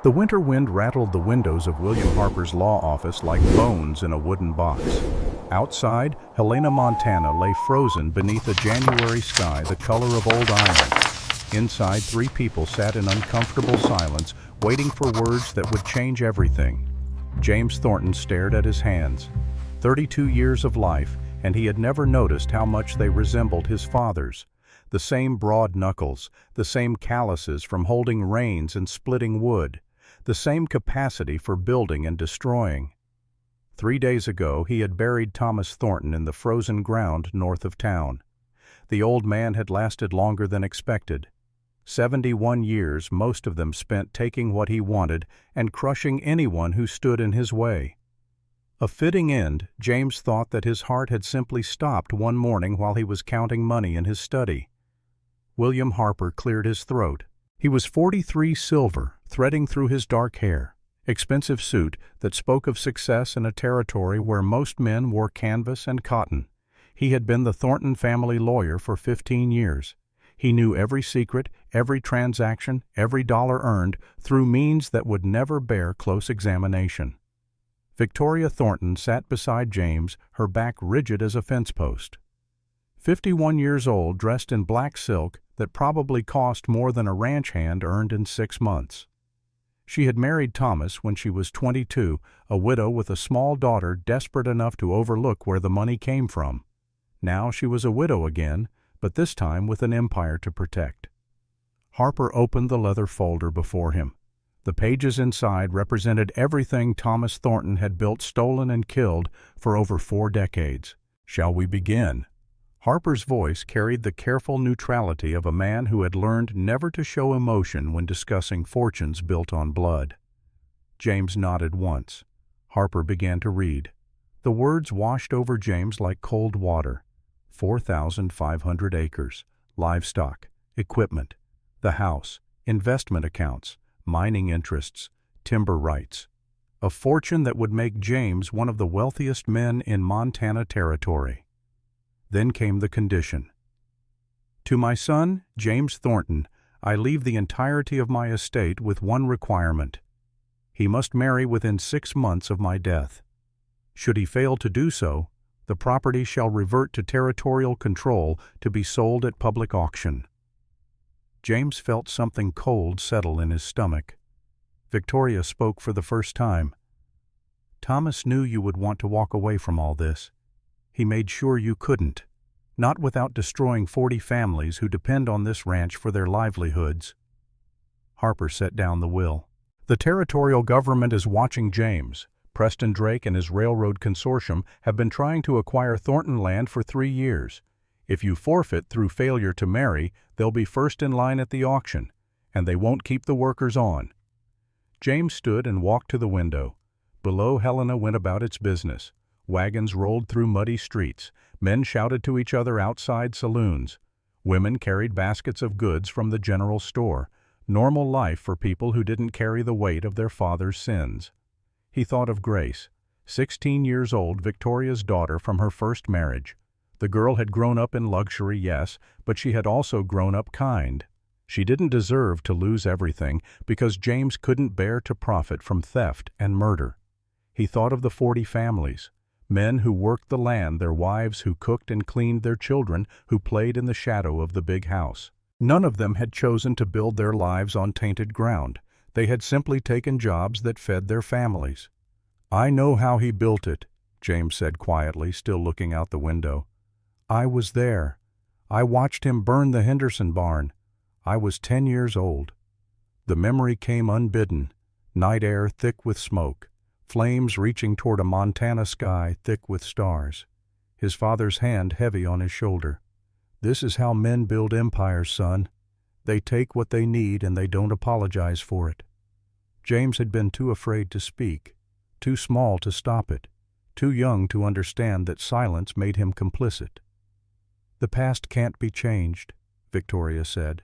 The winter wind rattled the windows of William Harper's law office like bones in a wooden box. Outside, Helena, Montana lay frozen beneath a January sky the color of old iron. Inside, three people sat in uncomfortable silence, waiting for words that would change everything. James Thornton stared at his hands. 32 years of life, and he had never noticed how much they resembled his father's. The same broad knuckles, the same calluses from holding reins and splitting wood, the same capacity for building and destroying. 3 days ago, he had buried Thomas Thornton in the frozen ground north of town. The old man had lasted longer than expected. 71 years, most of them spent taking what he wanted and crushing anyone who stood in his way. A fitting end, James thought that his heart had simply stopped one morning while he was counting money in his study. William Harper cleared his throat. He was 43 silver, threading through his dark hair. Expensive suit that spoke of success in a territory where most men wore canvas and cotton. He had been the Thornton family lawyer for 15 years. He knew every secret, every transaction, every dollar earned through means that would never bear close examination. Victoria Thornton sat beside James, her back rigid as a fence post. 51 years old, dressed in black silk that probably cost more than a ranch hand earned in 6 months. She had married Thomas when she was 22, a widow with a small daughter desperate enough to overlook where the money came from. Now she was a widow again, but this time with an empire to protect. Harper opened the leather folder before him. The pages inside represented everything Thomas Thornton had built, stolen, and killed for over 4 decades. "Shall we begin?" Harper's voice carried the careful neutrality of a man who had learned never to show emotion when discussing fortunes built on blood. James nodded once. Harper began to read. The words washed over James like cold water. 4,500 acres, livestock, equipment, the house, investment accounts, mining interests, timber rights. A fortune that would make James one of the wealthiest men in Montana Territory. Then came the condition. To my son, James Thornton, I leave the entirety of my estate with one requirement. He must marry within 6 months of my death. Should he fail to do so, the property shall revert to territorial control to be sold at public auction. James felt something cold settle in his stomach. Victoria spoke for the first time. Thomas knew you would want to walk away from all this. He made sure you couldn't, not without destroying 40 families who depend on this ranch for their livelihoods. Harper set down the will. The territorial government is watching James. Preston Drake and his railroad consortium have been trying to acquire Thornton land for 3 years. If you forfeit through failure to marry, they'll be first in line at the auction, and they won't keep the workers on. James stood and walked to the window. Below, Helena went about its business. Wagons rolled through muddy streets. Men shouted to each other outside saloons. Women carried baskets of goods from the general store. Normal life for people who didn't carry the weight of their father's sins. He thought of Grace, 16 years old, Victoria's daughter from her first marriage. The girl had grown up in luxury, yes, but she had also grown up kind. She didn't deserve to lose everything because James couldn't bear to profit from theft and murder. He thought of the 40 families. Men who worked the land, their wives who cooked and cleaned, their children who played in the shadow of the big house. None of them had chosen to build their lives on tainted ground. They had simply taken jobs that fed their families. "I know how he built it," James said quietly, still looking out the window. "I was there. I watched him burn the Henderson barn. I was 10 years old." The memory came unbidden. Night air thick with smoke. Flames reaching toward a Montana sky thick with stars. His father's hand heavy on his shoulder. "This is how men build empires, son. They take what they need and they don't apologize for it." James had been too afraid to speak, too small to stop it, too young to understand that silence made him complicit. "The past can't be changed," Victoria said.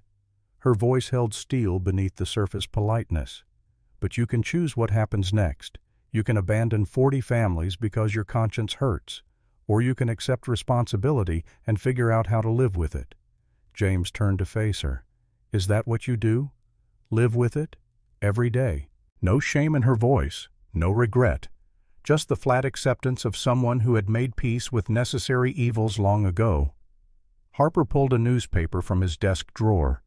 Her voice held steel beneath the surface politeness. "But you can choose what happens next. You can abandon 40 families because your conscience hurts, or you can accept responsibility and figure out how to live with it." James turned to face her. "Is that what you do? Live with it? Every day?" No shame in her voice, no regret, just the flat acceptance of someone who had made peace with necessary evils long ago. Harper pulled a newspaper from his desk drawer,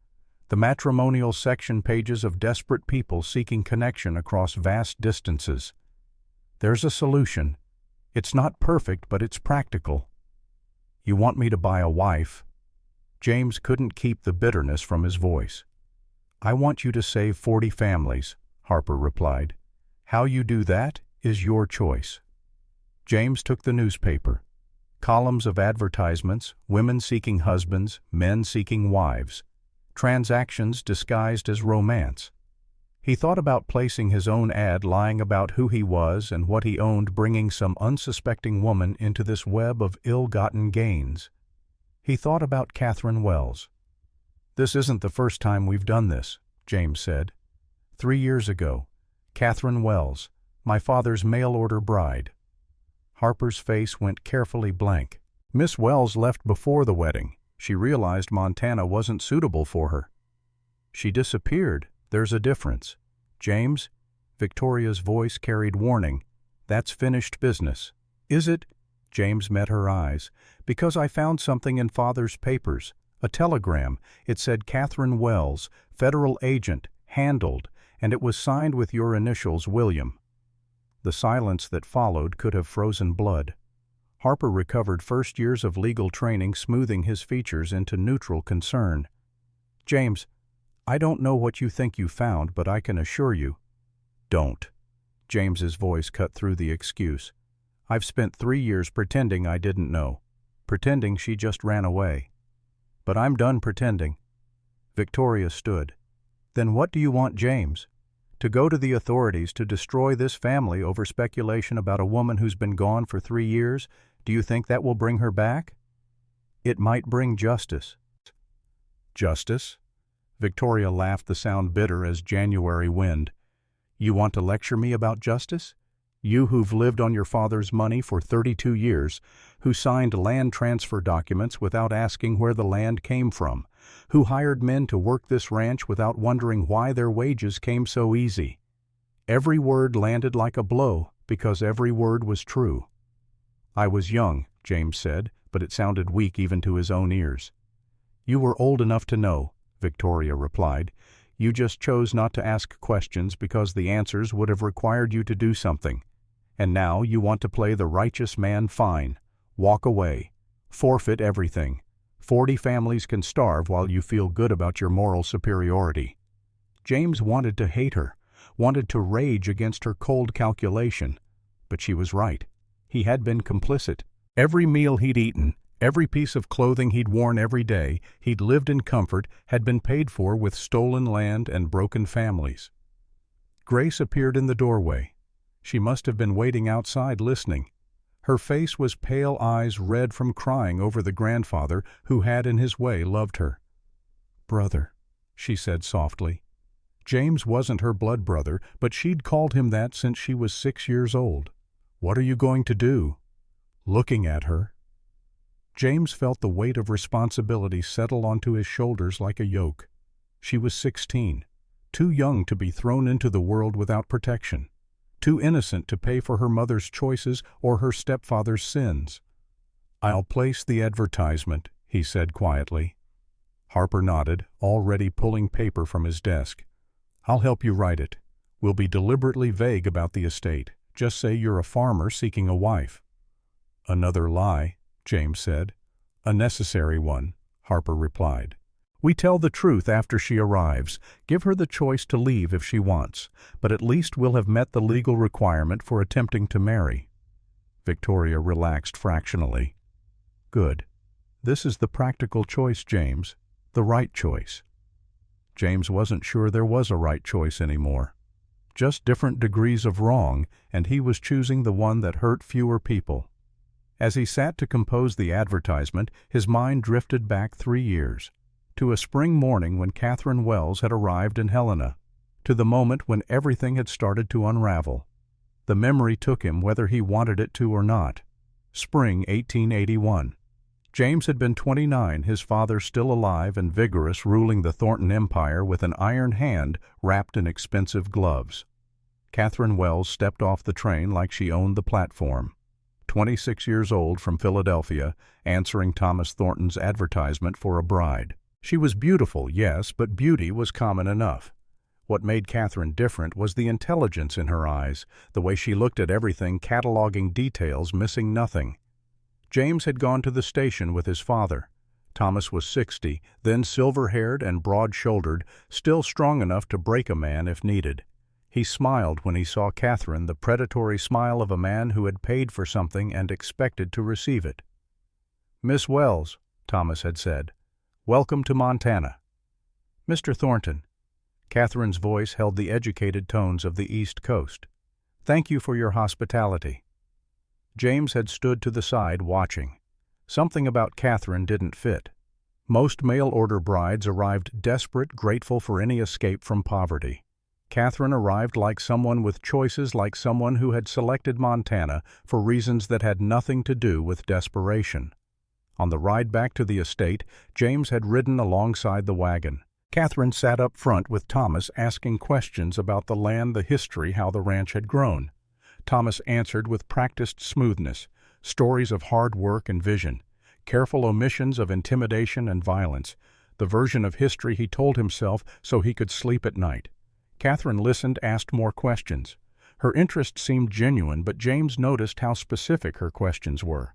the matrimonial section pages of desperate people seeking connection across vast distances. There's a solution. It's not perfect, but it's practical. You want me to buy a wife? James couldn't keep the bitterness from his voice. I want you to save 40 families, Harper replied. How you do that is your choice. James took the newspaper. Columns of advertisements, women seeking husbands, men seeking wives. Transactions disguised as romance. He thought about placing his own ad lying about who he was and what he owned, bringing some unsuspecting woman into this web of ill-gotten gains. He thought about Catherine Wells. This isn't the first time we've done this, James said. 3 years ago, Catherine Wells, my father's mail-order bride. Harper's face went carefully blank. Miss Wells left before the wedding. She realized Montana wasn't suitable for her. She disappeared. There's a difference. James, Victoria's voice carried warning. That's finished business. Is it? James met her eyes. Because I found something in Father's papers. A telegram. It said Catherine Wells, federal agent, handled, and it was signed with your initials, William. The silence that followed could have frozen blood. Harper recovered first years of legal training, smoothing his features into neutral concern. James, I don't know what you think you found, but I can assure you. Don't. James's voice cut through the excuse. I've spent 3 years pretending I didn't know. Pretending she just ran away. But I'm done pretending. Victoria stood. Then what do you want, James? To go to the authorities to destroy this family over speculation about a woman who's been gone for 3 years? Do you think that will bring her back? It might bring justice. Justice? Victoria laughed, the sound bitter as January wind. You want to lecture me about justice? You who've lived on your father's money for 32 years, who signed land transfer documents without asking where the land came from, who hired men to work this ranch without wondering why their wages came so easy. Every word landed like a blow because every word was true. I was young, James said, but it sounded weak even to his own ears. You were old enough to know, Victoria replied. You just chose not to ask questions because the answers would have required you to do something. And now you want to play the righteous man. Fine. Walk away. Forfeit everything. 40 families can starve while you feel good about your moral superiority. James wanted to hate her, wanted to rage against her cold calculation. But she was right. He had been complicit. Every meal he'd eaten, every piece of clothing he'd worn every day, he'd lived in comfort, had been paid for with stolen land and broken families. Grace appeared in the doorway. She must have been waiting outside listening. Her face was pale, eyes red from crying over the grandfather who had in his way loved her. Brother, she said softly. James wasn't her blood brother, but she'd called him that since she was 6 years old. What are you going to do? Looking at her. James felt the weight of responsibility settle onto his shoulders like a yoke. She was 16, too young to be thrown into the world without protection, too innocent to pay for her mother's choices or her stepfather's sins. I'll place the advertisement, he said quietly. Harper nodded, already pulling paper from his desk. I'll help you write it. We'll be deliberately vague about the estate. Just say you're a farmer seeking a wife. Another lie, James said. A necessary one, Harper replied. We tell the truth after she arrives. Give her the choice to leave if she wants, but at least we'll have met the legal requirement for attempting to marry. Victoria relaxed fractionally. Good. This is the practical choice, James. The right choice. James wasn't sure there was a right choice anymore. Just different degrees of wrong, and he was choosing the one that hurt fewer people. As he sat to compose the advertisement, his mind drifted back 3 years. To a spring morning when Catherine Wells had arrived in Helena, to the moment when everything had started to unravel. The memory took him whether he wanted it to or not. Spring 1881. James had been 29, his father still alive and vigorous, ruling the Thornton Empire with an iron hand wrapped in expensive gloves. Catherine Wells stepped off the train like she owned the platform. 26 years old from Philadelphia, answering Thomas Thornton's advertisement for a bride. She was beautiful, yes, but beauty was common enough. What made Catherine different was the intelligence in her eyes, the way she looked at everything, cataloging details, missing nothing. James had gone to the station with his father. Thomas was 60, then silver-haired and broad-shouldered, still strong enough to break a man if needed. He smiled when he saw Catherine, the predatory smile of a man who had paid for something and expected to receive it. "Miss Wells," Thomas had said, "welcome to Montana." "Mr. Thornton." Catherine's voice held the educated tones of the East Coast. "Thank you for your hospitality." James had stood to the side watching. Something about Catherine didn't fit. Most mail-order brides arrived desperate, grateful for any escape from poverty. Catherine arrived like someone with choices, like someone who had selected Montana for reasons that had nothing to do with desperation. On the ride back to the estate, James had ridden alongside the wagon. Catherine sat up front with Thomas, asking questions about the land, the history, how the ranch had grown. Thomas answered with practiced smoothness, stories of hard work and vision, careful omissions of intimidation and violence, the version of history he told himself so he could sleep at night. Catherine listened, asked more questions. Her interest seemed genuine, but James noticed how specific her questions were.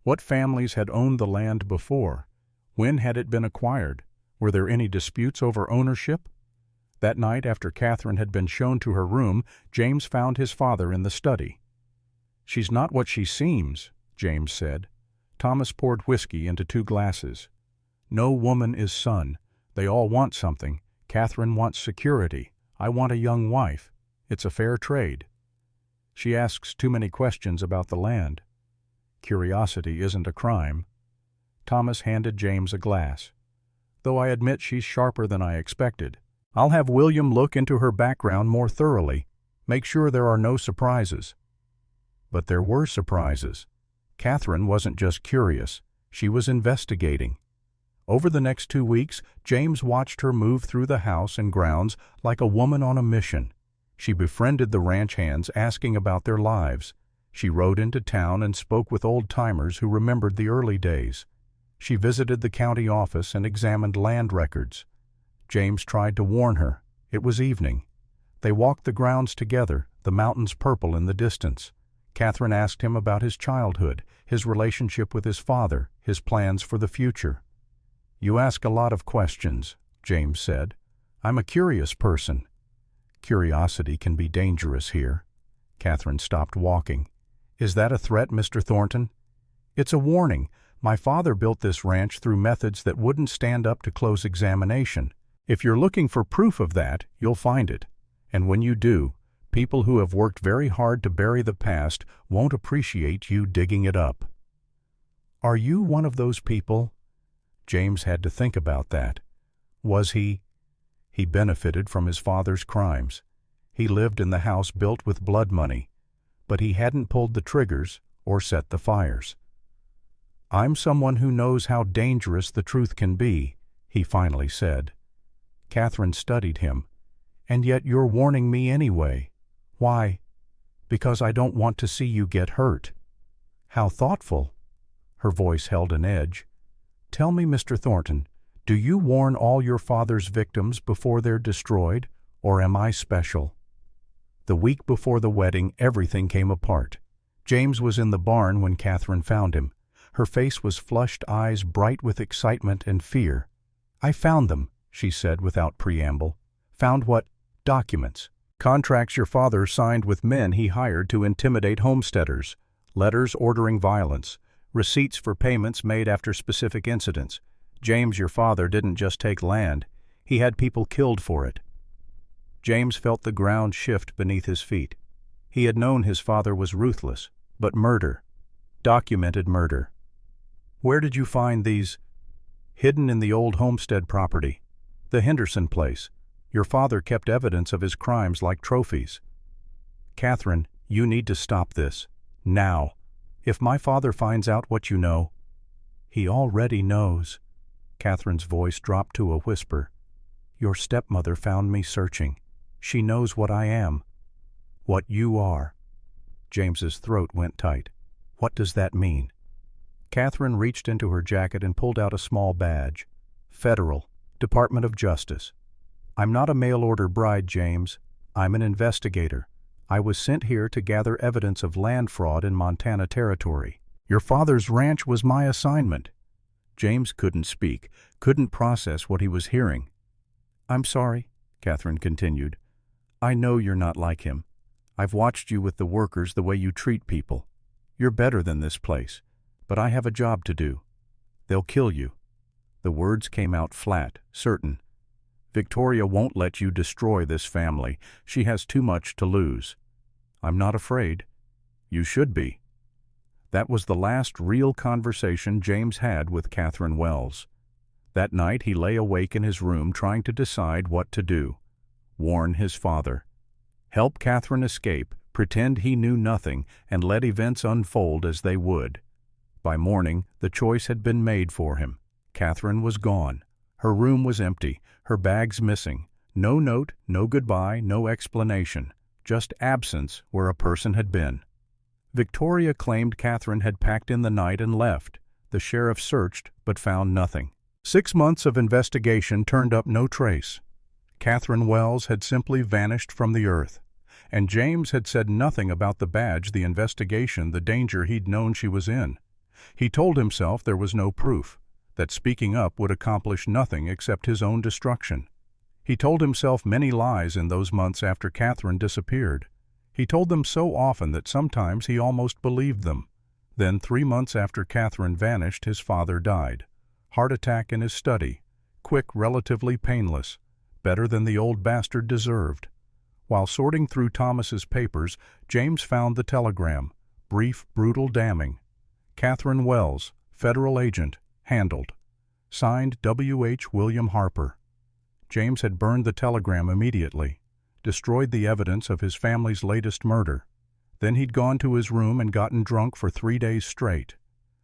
What families had owned the land before? When had it been acquired? Were there any disputes over ownership? That night, after Catherine had been shown to her room, James found his father in the study. "She's not what she seems," James said. Thomas poured whiskey into 2 glasses. "No woman is son. They all want something. Catherine wants security. I want a young wife. It's a fair trade." "She asks too many questions about the land." "Curiosity isn't a crime." Thomas handed James a glass. "Though I admit she's sharper than I expected. I'll have William look into her background more thoroughly. Make sure there are no surprises." But there were surprises. Catherine wasn't just curious. She was investigating. Over the next 2 weeks, James watched her move through the house and grounds like a woman on a mission. She befriended the ranch hands, asking about their lives. She rode into town and spoke with old-timers who remembered the early days. She visited the county office and examined land records. James tried to warn her. It was evening. They walked the grounds together, the mountains purple in the distance. Catherine asked him about his childhood, his relationship with his father, his plans for the future. "You ask a lot of questions," James said. "I'm a curious person." "Curiosity can be dangerous here." Catherine stopped walking. "Is that a threat, Mr. Thornton?" "It's a warning. My father built this ranch through methods that wouldn't stand up to close examination. If you're looking for proof of that, you'll find it. And when you do, people who have worked very hard to bury the past won't appreciate you digging it up." "Are you one of those people?" James had to think about that. Was he? He benefited from his father's crimes. He lived in the house built with blood money, but he hadn't pulled the triggers or set the fires. "I'm someone who knows how dangerous the truth can be," he finally said. Catherine studied him. "And yet you're warning me anyway. Why?" "Because I don't want to see you get hurt." "How thoughtful." Her voice held an edge. "Tell me, Mr. Thornton, do you warn all your father's victims before they're destroyed, or am I special?" The week before the wedding, everything came apart. James was in the barn when Catherine found him. Her face was flushed, eyes bright with excitement and fear. "I found them," she said without preamble. "Found what?" "Documents. Contracts your father signed with men he hired to intimidate homesteaders. Letters ordering violence. Receipts for payments made after specific incidents. James, your father, didn't just take land. He had people killed for it." James felt the ground shift beneath his feet. He had known his father was ruthless, but murder. Documented murder. "Where did you find these?" "Hidden in the old homestead property. The Henderson place. Your father kept evidence of his crimes like trophies." "Catherine, you need to stop this. Now. If my father finds out what you know—" "He already knows." Catherine's voice dropped to a whisper. "Your stepmother found me searching. She knows what I am." What you are. James's throat went tight. What does that mean? Catherine reached into her jacket and pulled out a small badge. Federal, Department of Justice. I'm not a mail-order bride, James. I'm an investigator. I was sent here to gather evidence of land fraud in Montana Territory. Your father's ranch was my assignment. James couldn't speak, couldn't process what he was hearing. I'm sorry, Catherine continued. I know you're not like him. I've watched you with the workers, the way you treat people. You're better than this place, but I have a job to do. They'll kill you. The words came out flat, certain. Victoria won't let you destroy this family. She has too much to lose. I'm not afraid. You should be. That was the last real conversation James had with Catherine Wells. That night he lay awake in his room trying to decide what to do. Warn his father. Help Catherine escape, pretend he knew nothing, and let events unfold as they would. By morning, the choice had been made for him. Catherine was gone. Her room was empty, her bags missing. No note, no goodbye, no explanation. Just absence where a person had been. Victoria claimed Catherine had packed in the night and left. The sheriff searched, but found nothing. 6 months of investigation turned up no trace. Catherine Wells had simply vanished from the earth. And James had said nothing about the badge, the investigation, the danger he'd known she was in. He told himself there was no proof, that speaking up would accomplish nothing except his own destruction. He told himself many lies in those months after Catherine disappeared. He told them so often that sometimes he almost believed them. Then 3 months after Catherine vanished, his father died. Heart attack in his study. Quick, relatively painless. Better than the old bastard deserved. While sorting through Thomas's papers, James found the telegram. Brief, brutal damning. Catherine Wells, federal agent, handled. Signed W.H. William Harper. James had burned the telegram immediately. Destroyed the evidence of his family's latest murder. Then he'd gone to his room and gotten drunk for 3 days straight.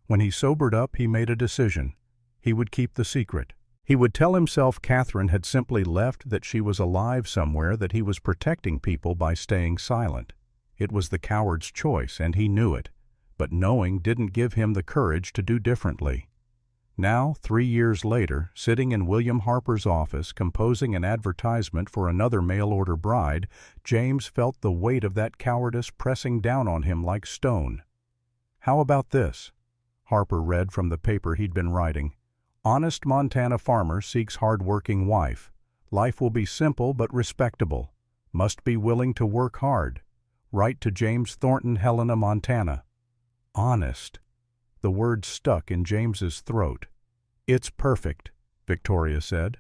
When he sobered up, he made a decision. He would keep the secret. He would tell himself Catherine had simply left, that she was alive somewhere, that he was protecting people by staying silent. It was the coward's choice, and he knew it. But knowing didn't give him the courage to do differently. Now, 3 years later, sitting in William Harper's office composing an advertisement for another mail-order bride, James felt the weight of that cowardice pressing down on him like stone. How about this? Harper read from the paper he'd been writing. Honest Montana farmer seeks hard-working wife. Life will be simple but respectable. Must be willing to work hard. Write to James Thornton, Helena, Montana. Honest. The word stuck in James's throat. It's perfect, Victoria said.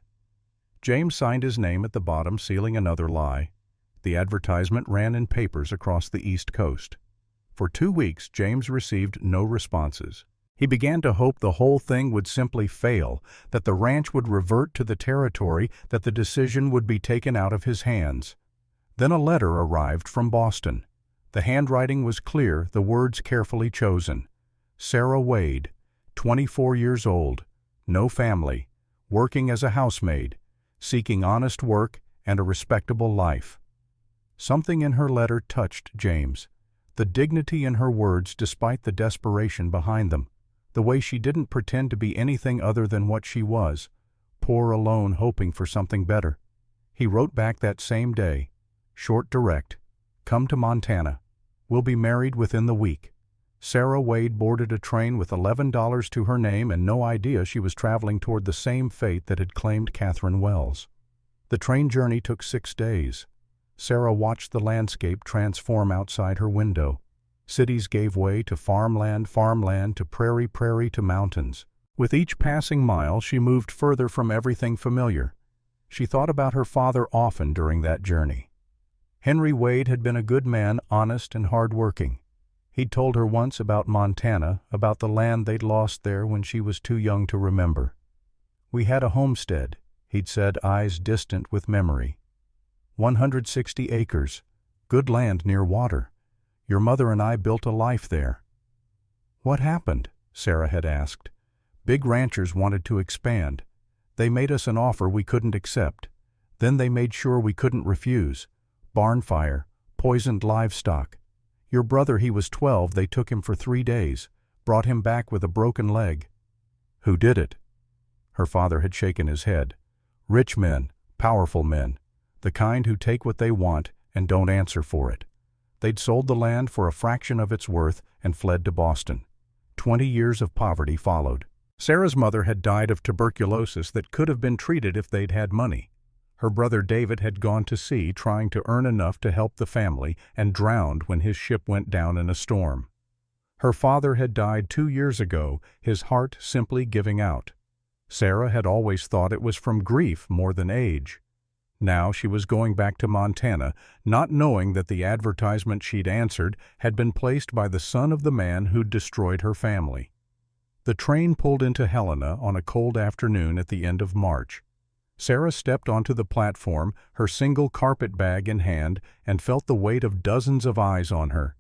James signed his name at the bottom, sealing another lie. The advertisement ran in papers across the East Coast. For 2 weeks, James received no responses. He began to hope the whole thing would simply fail, that the ranch would revert to the territory, that the decision would be taken out of his hands. Then a letter arrived from Boston. The handwriting was clear, the words carefully chosen. Sarah Wade, 24 years old, no family, working as a housemaid, seeking honest work and a respectable life. Something in her letter touched James. The dignity in her words despite the desperation behind them. The way she didn't pretend to be anything other than what she was, poor alone hoping for something better. He wrote back that same day, short, direct, come to Montana. We'll be married within the week. Sarah Wade boarded a train with $11 to her name and no idea she was traveling toward the same fate that had claimed Catherine Wells. The train journey took 6 days. Sarah watched the landscape transform outside her window. Cities gave way to farmland, farmland to prairie, prairie to mountains. With each passing mile, she moved further from everything familiar. She thought about her father often during that journey. Henry Wade had been a good man, honest and hard-working. He'd told her once about Montana, about the land they'd lost there when she was too young to remember. We had a homestead, he'd said, eyes distant with memory. 160 acres, good land near water. Your mother and I built a life there. What happened? Sarah had asked. Big ranchers wanted to expand. They made us an offer we couldn't accept. Then they made sure we couldn't refuse. Barn fire, Poisoned livestock. Your brother, he was 12, they took him for 3 days, brought him back with a broken leg." "Who did it?" Her father had shaken his head. "Rich men, powerful men, the kind who take what they want and don't answer for it. They'd sold the land for a fraction of its worth and fled to Boston. 20 years of poverty followed. Sarah's mother had died of tuberculosis that could have been treated if they'd had money. Her brother David had gone to sea trying to earn enough to help the family and drowned when his ship went down in a storm. Her father had died 2 years ago, his heart simply giving out. Sarah had always thought it was from grief more than age. Now she was going back to Montana, not knowing that the advertisement she'd answered had been placed by the son of the man who'd destroyed her family. The train pulled into Helena on a cold afternoon at the end of March. Sarah stepped onto the platform, her single carpet bag in hand, and felt the weight of dozens of eyes on her.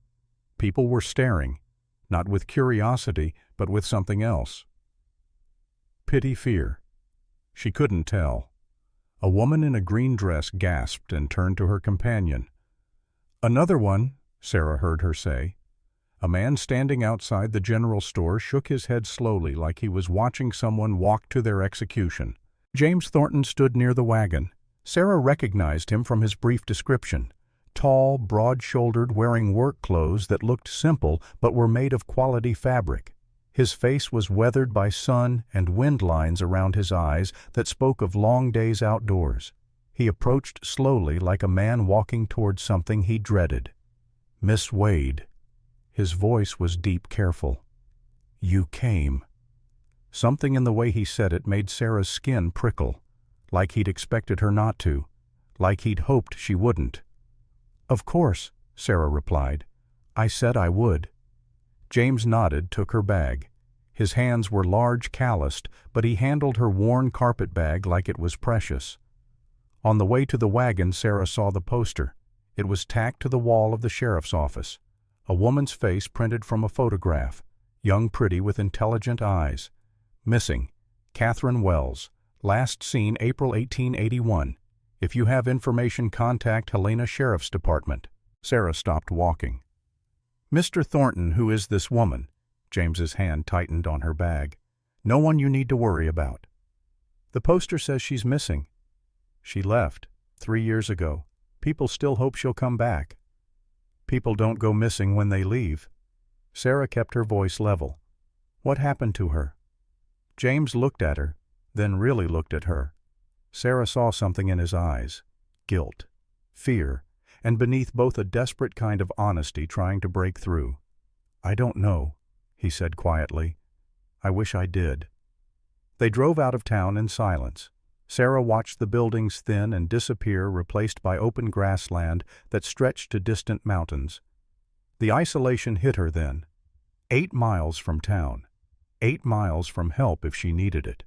People were staring, not with curiosity, but with something else. Pity, fear. She couldn't tell. A woman in a green dress gasped and turned to her companion. "Another one," Sarah heard her say. A man standing outside the general store shook his head slowly like he was watching someone walk to their execution. James Thornton stood near the wagon. Sarah recognized him from his brief description. Tall, broad-shouldered, wearing work clothes that looked simple but were made of quality fabric. His face was weathered by sun and wind lines around his eyes that spoke of long days outdoors. He approached slowly like a man walking toward something he dreaded. "Miss Wade." His voice was deep, careful. "You came." Something in the way he said it made Sarah's skin prickle, like he'd expected her not to, like he'd hoped she wouldn't. "Of course," Sarah replied. "I said I would." James nodded, took her bag. His hands were large, calloused, but he handled her worn carpet bag like it was precious. On the way to the wagon, Sarah saw the poster. It was tacked to the wall of the sheriff's office. A woman's face printed from a photograph, young, pretty, with intelligent eyes. Missing, Catherine Wells. Last seen April 1881. If you have information, contact Helena Sheriff's Department. Sarah stopped walking. "Mr. Thornton, who is this woman?" James's hand tightened on her bag. "No one you need to worry about." "The poster says she's missing." "She left 3 years ago. People still hope she'll come back." "People don't go missing when they leave." Sarah kept her voice level. "What happened to her?" James looked at her, then really looked at her. Sarah saw something in his eyes. Guilt, fear, and beneath both a desperate kind of honesty trying to break through. "I don't know," he said quietly. "I wish I did." They drove out of town in silence. Sarah watched the buildings thin and disappear, replaced by open grassland that stretched to distant mountains. The isolation hit her then. 8 miles from town. 8 miles from help if she needed it.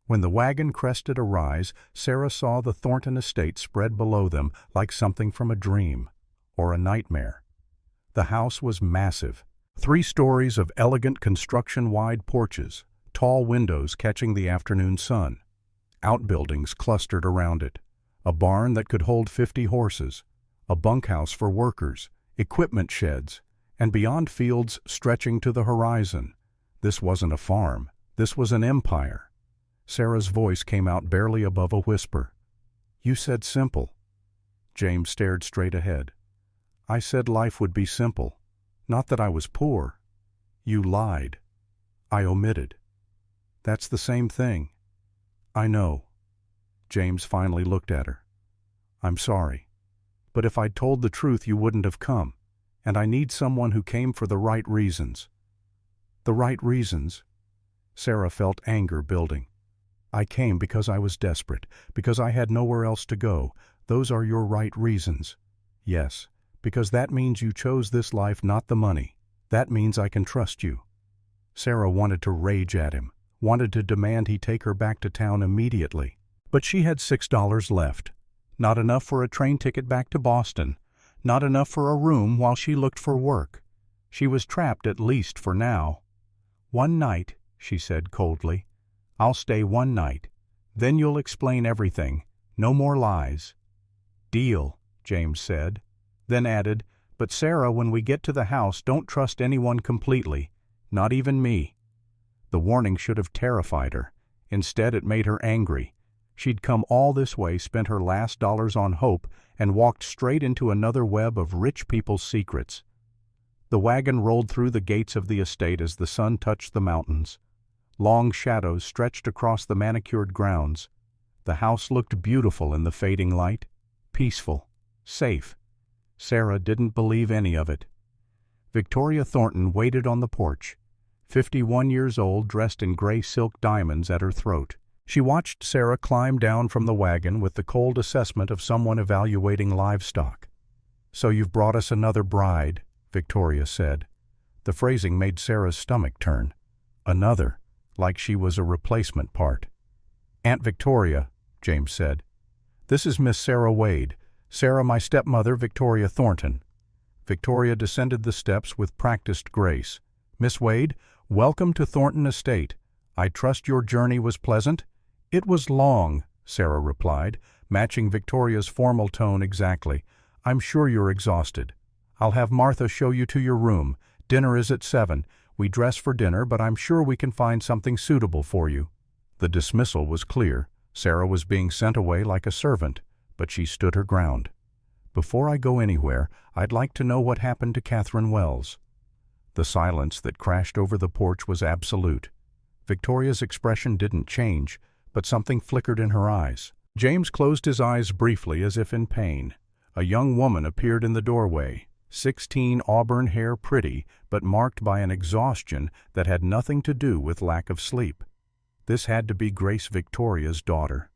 When the wagon crested a rise, Sarah saw the Thornton estate spread below them like something from a dream or a nightmare. The house was massive. 3 stories of elegant construction-wide porches, tall windows catching the afternoon sun. Outbuildings clustered around it. A barn that could hold 50 horses. A bunkhouse for workers. Equipment sheds. And beyond fields stretching to the horizon. This wasn't a farm. This was an empire. Sarah's voice came out barely above a whisper. "You said simple." James stared straight ahead. "I said life would be simple. Not that I was poor." "You lied." "I omitted." "That's the same thing." "I know." James finally looked at her. "I'm sorry. But if I'd told the truth, you wouldn't have come. And I need someone who came for the right reasons." "The right reasons?" Sarah felt anger building. "I came because I was desperate, because I had nowhere else to go. Those are your right reasons." "Yes, because that means you chose this life, not the money. That means I can trust you." Sarah wanted to rage at him, wanted to demand he take her back to town immediately. But she had $6 left. Not enough for a train ticket back to Boston. Not enough for a room while she looked for work. She was trapped, at least for now. "1 night," she said coldly. "I'll stay 1 night. Then you'll explain everything. No more lies." "Deal," James said. then added, "But Sarah, when we get to the house, don't trust anyone completely, not even me." The warning should have terrified her. Instead, it made her angry. She'd come all this way, spent her last dollars on hope, and walked straight into another web of rich people's secrets. The wagon rolled through the gates of the estate as the sun touched the mountains. Long shadows stretched across the manicured grounds. The house looked beautiful in the fading light, peaceful, safe. Sarah didn't believe any of it. Victoria Thornton waited on the porch, 51 years old, dressed in gray silk diamonds at her throat. She watched Sarah climb down from the wagon with the cold assessment of someone evaluating livestock. "So you've brought us another bride," Victoria said. The phrasing made Sarah's stomach turn. Another, like she was a replacement part. "Aunt Victoria," James said. "This is Miss Sarah Wade. Sarah, my stepmother, Victoria Thornton." Victoria descended the steps with practiced grace. "Miss Wade, welcome to Thornton Estate. I trust your journey was pleasant?" "It was long," Sarah replied, matching Victoria's formal tone exactly. "I'm sure you're exhausted. I'll have Martha show you to your room. Dinner is at 7. We dress for dinner, but I'm sure we can find something suitable for you." The dismissal was clear. Sarah was being sent away like a servant, but she stood her ground. "Before I go anywhere, I'd like to know what happened to Catherine Wells." The silence that crashed over the porch was absolute. Victoria's expression didn't change, but something flickered in her eyes. James closed his eyes briefly as if in pain. A young woman appeared in the doorway, 16, auburn hair, pretty, but marked by an exhaustion that had nothing to do with lack of sleep. This had to be Grace Victoria's daughter.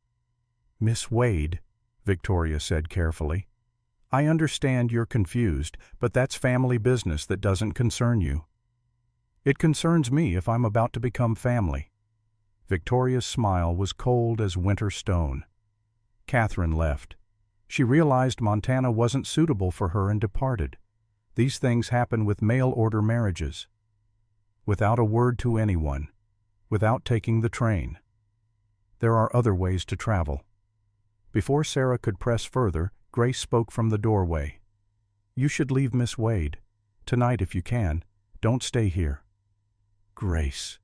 "Miss Wade," Victoria said carefully, "I understand you're confused, but that's family business that doesn't concern you." "It concerns me if I'm about to become family." Victoria's smile was cold as winter stone. Catherine left. She realized Montana wasn't suitable for her and departed. These things happen with mail-order marriages. Without a word to anyone. Without taking the train. There are other ways to travel. Before Sarah could press further, Grace spoke from the doorway. "You should leave Miss Wade. Tonight if you can. Don't stay here." "Grace."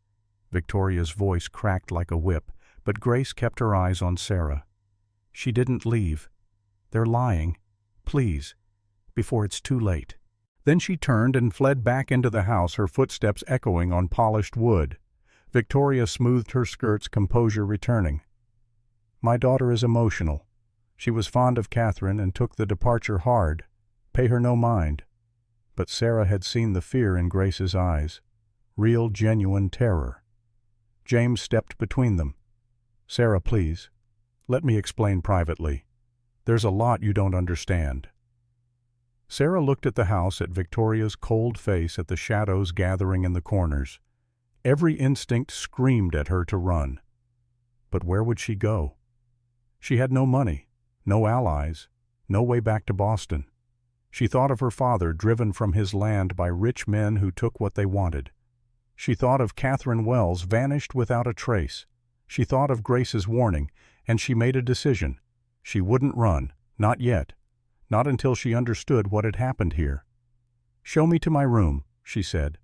Victoria's voice cracked like a whip, but Grace kept her eyes on Sarah. "She didn't leave. They're lying. Please, before it's too late." Then she turned and fled back into the house, her footsteps echoing on polished wood. Victoria smoothed her skirts, composure returning. "My daughter is emotional. She was fond of Catherine and took the departure hard. Pay her no mind." But Sarah had seen the fear in Grace's eyes. Real, genuine terror. James stepped between them. "Sarah, please. Let me explain privately. There's a lot you don't understand." Sarah looked at the house, at Victoria's cold face, at the shadows gathering in the corners. Every instinct screamed at her to run. But where would she go? She had no money, no allies, no way back to Boston. She thought of her father, driven from his land by rich men who took what they wanted. She thought of Catherine Wells, vanished without a trace. She thought of Grace's warning, and she made a decision. She wouldn't run, not yet, not until she understood what had happened here. "Show me to my room," she said.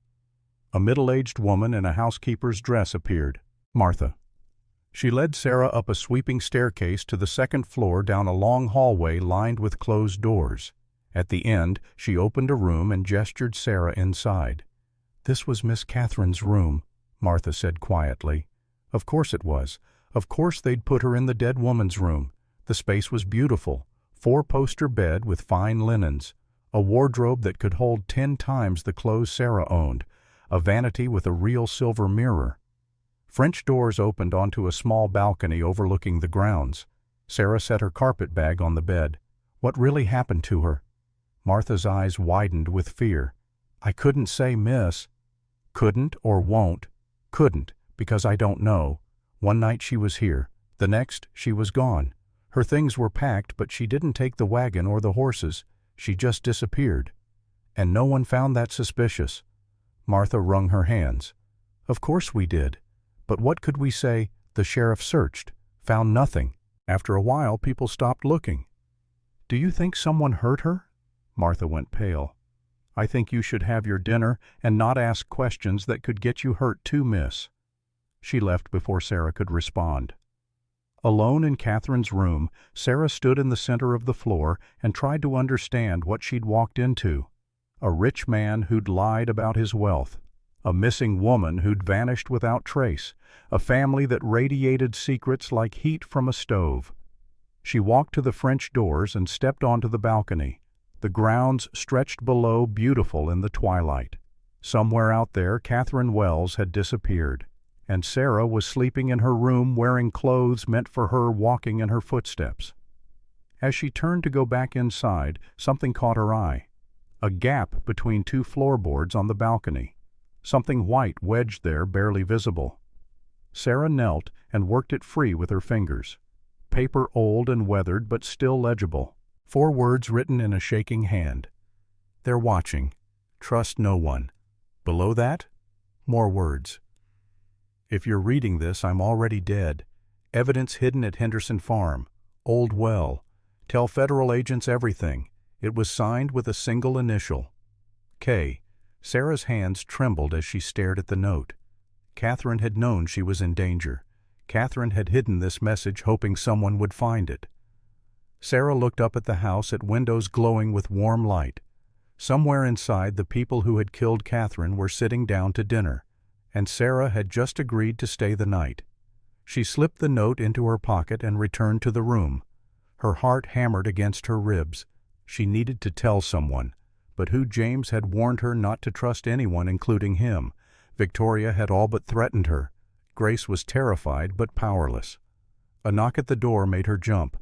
A middle-aged woman in a housekeeper's dress appeared. "Martha." She led Sarah up a sweeping staircase to the second floor, down a long hallway lined with closed doors. At the end, she opened a room and gestured Sarah inside. "This was Miss Catherine's room," Martha said quietly. Of course it was. Of course they'd put her in the dead woman's room. The space was beautiful. 4-poster bed with fine linens. A wardrobe that could hold 10 times the clothes Sarah owned. A vanity with a real silver mirror. French doors opened onto a small balcony overlooking the grounds. Sarah set her carpet bag on the bed. What really happened to her? Martha's eyes widened with fear. "I couldn't say, miss." "Couldn't or won't?" "Couldn't, because I don't know. One night she was here. The next, she was gone. Her things were packed, but she didn't take the wagon or the horses. She just disappeared. And no one found that suspicious." Martha wrung her hands. "Of course we did. But what could we say? The sheriff searched, found nothing. After a while, people stopped looking." "Do you think someone hurt her?" Martha went pale. "I think you should have your dinner and not ask questions that could get you hurt too, miss." She left before Sarah could respond. Alone in Catherine's room, Sarah stood in the center of the floor and tried to understand what she'd walked into. A rich man who'd lied about his wealth. A missing woman who'd vanished without trace. A family that radiated secrets like heat from a stove. She walked to the French doors and stepped onto the balcony. The grounds stretched below, beautiful in the twilight. Somewhere out there, Catherine Wells had disappeared, and Sarah was sleeping in her room wearing clothes meant for her walking in her footsteps. As she turned to go back inside, something caught her eye. A gap between two floorboards on the balcony. Something white wedged there, barely visible. Sarah knelt and worked it free with her fingers. Paper old and weathered, but still legible. 4 words written in a shaking hand. "They're watching. Trust no one." Below that, more words. "If you're reading this, I'm already dead. Evidence hidden at Henderson Farm. Old well. Tell federal agents everything." It was signed with a single initial. K. Sarah's hands trembled as she stared at the note. Catherine had known she was in danger. Catherine had hidden this message hoping someone would find it. Sarah looked up at the house, at windows glowing with warm light. Somewhere inside, the people who had killed Catherine were sitting down to dinner, and Sarah had just agreed to stay the night. She slipped the note into her pocket and returned to the room. Her heart hammered against her ribs. She needed to tell someone. But who? James had warned her not to trust anyone, including him. Victoria had all but threatened her. Grace was terrified but powerless. A knock at the door made her jump.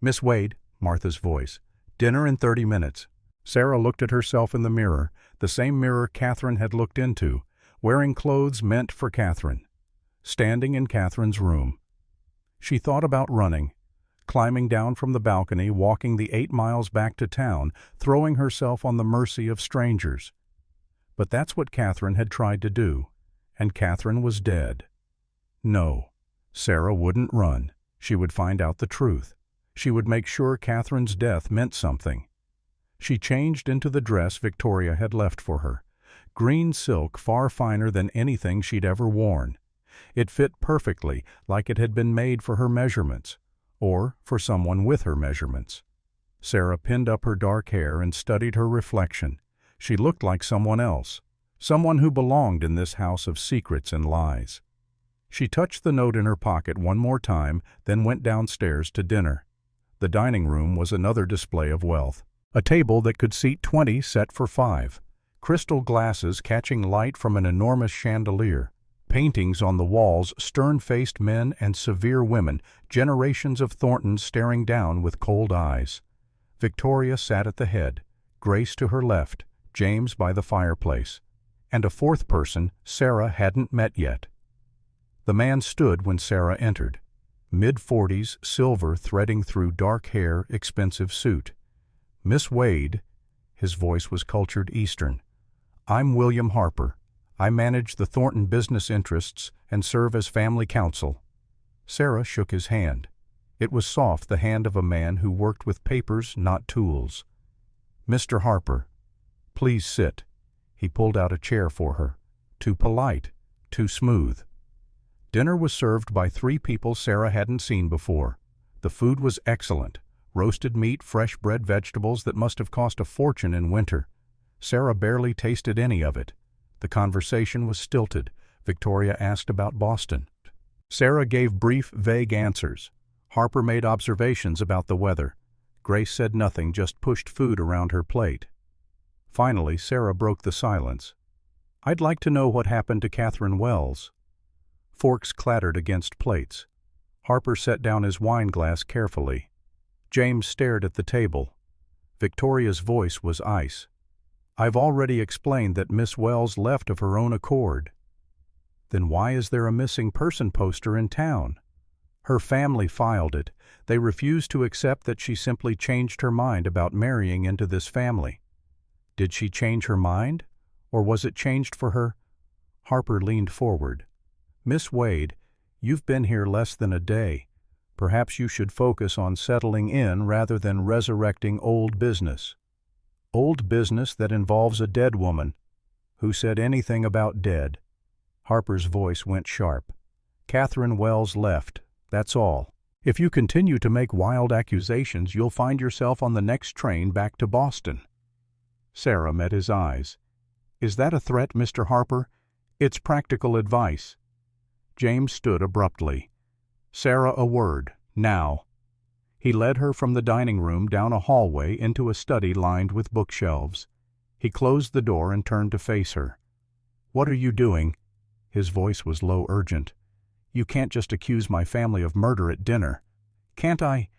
"Miss Wade," Martha's voice. "Dinner in 30 minutes. Sarah looked at herself in the mirror, the same mirror Catherine had looked into, wearing clothes meant for Catherine. Standing in Catherine's room. She thought about running. Climbing down from the balcony, walking the 8 miles back to town, throwing herself on the mercy of strangers. But that's what Catherine had tried to do, and Catherine was dead. No, Sarah wouldn't run. She would find out the truth. She would make sure Catherine's death meant something. She changed into the dress Victoria had left for her. Green silk, far finer than anything she'd ever worn. It fit perfectly, like it had been made for her measurements. Or for someone with her measurements. Sarah pinned up her dark hair and studied her reflection. She looked like someone else, someone who belonged in this house of secrets and lies. She touched the note in her pocket one more time, then went downstairs to dinner. The dining room was another display of wealth. A table that could seat 20 set for 5. Crystal glasses catching light from an enormous chandelier. Paintings on the walls, stern-faced men and severe women, generations of Thorntons staring down with cold eyes. Victoria sat at the head, Grace to her left, James by the fireplace, and a 4th person Sarah hadn't met yet. The man stood when Sarah entered. Mid-40s, silver threading through dark hair, expensive suit. "Miss Wade," his voice was cultured Eastern. "I'm William Harper. I manage the Thornton business interests and serve as family counsel." Sarah shook his hand. It was soft, the hand of a man who worked with papers, not tools. "Mr. Harper, please sit." He pulled out a chair for her. Too polite, too smooth. Dinner was served by 3 people Sarah hadn't seen before. The food was excellent. Roasted meat, fresh bread, vegetables that must have cost a fortune in winter. Sarah barely tasted any of it. The conversation was stilted. Victoria asked about Boston. Sarah gave brief, vague answers. Harper made observations about the weather. Grace said nothing, just pushed food around her plate. Finally, Sarah broke the silence. "I'd like to know what happened to Catherine Wells." Forks clattered against plates. Harper set down his wine glass carefully. James stared at the table. Victoria's voice was ice. "I've already explained that Miss Wells left of her own accord." "Then why is there a missing person poster in town?" "Her family filed it. They refused to accept that she simply changed her mind about marrying into this family." "Did she change her mind? Or was it changed for her?" Harper leaned forward. "Miss Wade, you've been here less than a day. Perhaps you should focus on settling in rather than resurrecting old business." Old business that involves a dead woman. Who said anything about dead? Harper's voice went sharp. Catherine Wells left, that's all. If you continue to make wild accusations, you'll find yourself on the next train back to Boston. Sarah met his eyes. Is that a threat, Mr. Harper? It's practical advice. James stood abruptly. Sarah, a word, now. He led her from the dining room down a hallway into a study lined with bookshelves. He closed the door and turned to face her. What are you doing? His voice was low, urgent. You can't just accuse my family of murder at dinner. Can't I?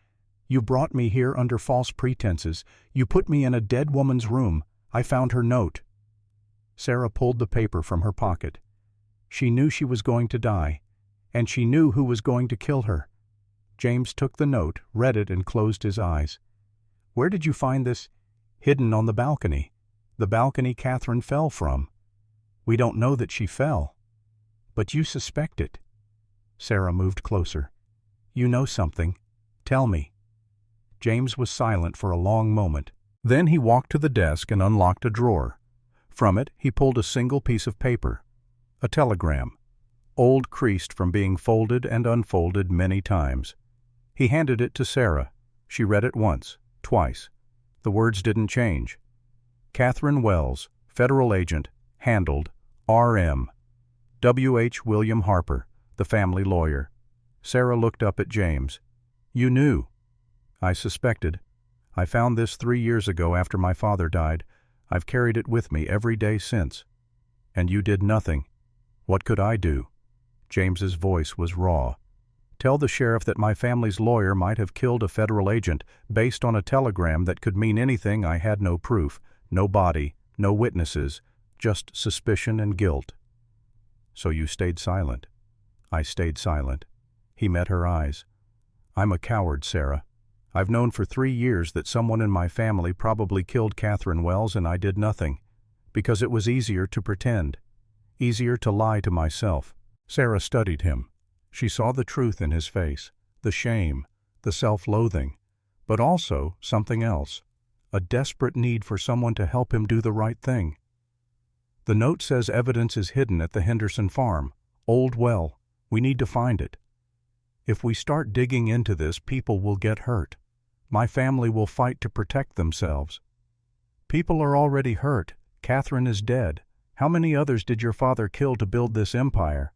You brought me here under false pretenses. You put me in a dead woman's room. I found her note. Sarah pulled the paper from her pocket. She knew she was going to die, and she knew who was going to kill her. James took the note, read it, and closed his eyes. Where did you find this? Hidden on the balcony. The balcony Catherine fell from. We don't know that she fell. But you suspect it. Sarah moved closer. You know something. Tell me. James was silent for a long moment. Then he walked to the desk and unlocked a drawer. From it, he pulled a single piece of paper. A telegram. Old, creased from being folded and unfolded many times. He handed it to Sarah. She read it once, twice. The words didn't change. Catherine Wells, federal agent, handled, R.M. W.H. William Harper, the family lawyer. Sarah looked up at James. You knew. I suspected. I found this 3 years ago after my father died. I've carried it with me every day since. And you did nothing. What could I do? James's voice was raw. Tell the sheriff that my family's lawyer might have killed a federal agent based on a telegram that could mean anything. I had no proof, no body, no witnesses, just suspicion and guilt. So you stayed silent. I stayed silent. He met her eyes. I'm a coward, Sarah. I've known for 3 years that someone in my family probably killed Catherine Wells, and I did nothing, because it was easier to pretend, easier to lie to myself. Sarah studied him. She saw the truth in his face, the shame, the self-loathing, but also something else, a desperate need for someone to help him do the right thing. The note says evidence is hidden at the Henderson farm, old well. We need to find it. If we start digging into this, people will get hurt. My family will fight to protect themselves. People are already hurt. Catherine is dead. How many others did your father kill to build this empire?